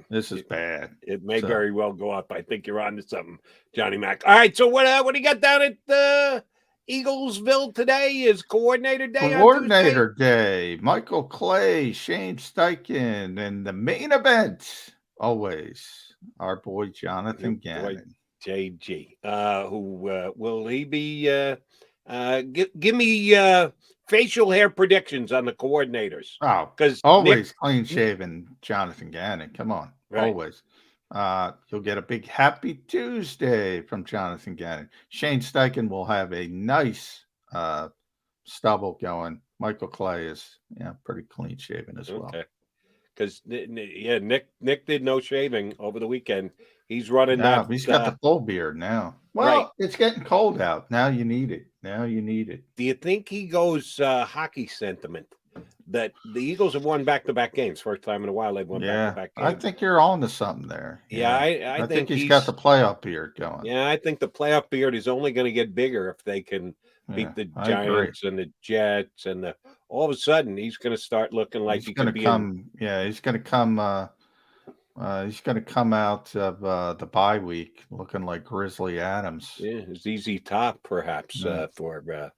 This is bad. It may very well go up. I think you're on to something, Johnny Mac. All right, so what do you got down at Eaglesville today? Is Coordinator Day? Coordinator Day. Michael Clay, Shane Steichen, and the main event, always, our boy Jonathan Gannon. JG. Who will he be? Give me facial hair predictions on the coordinators. Oh, because always clean shaven Jonathan Gannon. Come on, right. Always. You'll get a big happy Tuesday from Jonathan Gannon. Shane Steichen will have a nice stubble going. Michael Clay is pretty clean shaven as well. Okay. Because Nick did no shaving over the weekend. He's running that. He's got the full beard now. Well, It's getting cold out. Now you need it. Do you think he goes hockey sentiment? That the Eagles have won back-to-back games. First time in a while they've won back-to-back games. I think you're on to something there. Yeah, I think he's got the playoff beard going. Yeah, I think the playoff beard is only going to get bigger if they can beat the Giants and the Jets, and all of a sudden he's going to start looking like he's going to come. He's going to come. He's going to come out of the bye week looking like Grizzly Adams. Yeah, ZZ Top perhaps for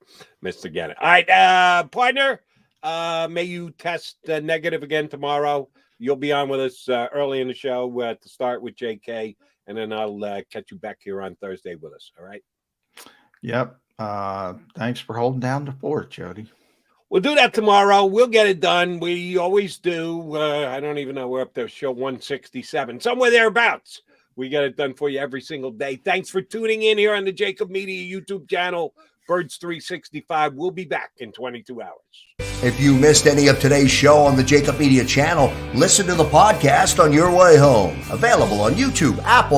Mr. Gannon. All right, partner. May you test negative again tomorrow. You'll be on with us early in the show to start with JK, and then I'll catch you back here on Thursday with us. All right. Yep. Thanks for holding down the fort, Jody. We'll do that tomorrow. We'll get it done. We always do. I don't even know. We're up to show 167, somewhere thereabouts. We get it done for you every single day. Thanks for tuning in here on the JAKIB Media YouTube channel, Birds 365. We'll be back in 22 hours. If you missed any of today's show on the JAKIB Media channel, listen to the podcast on your way home. Available on YouTube, Apple,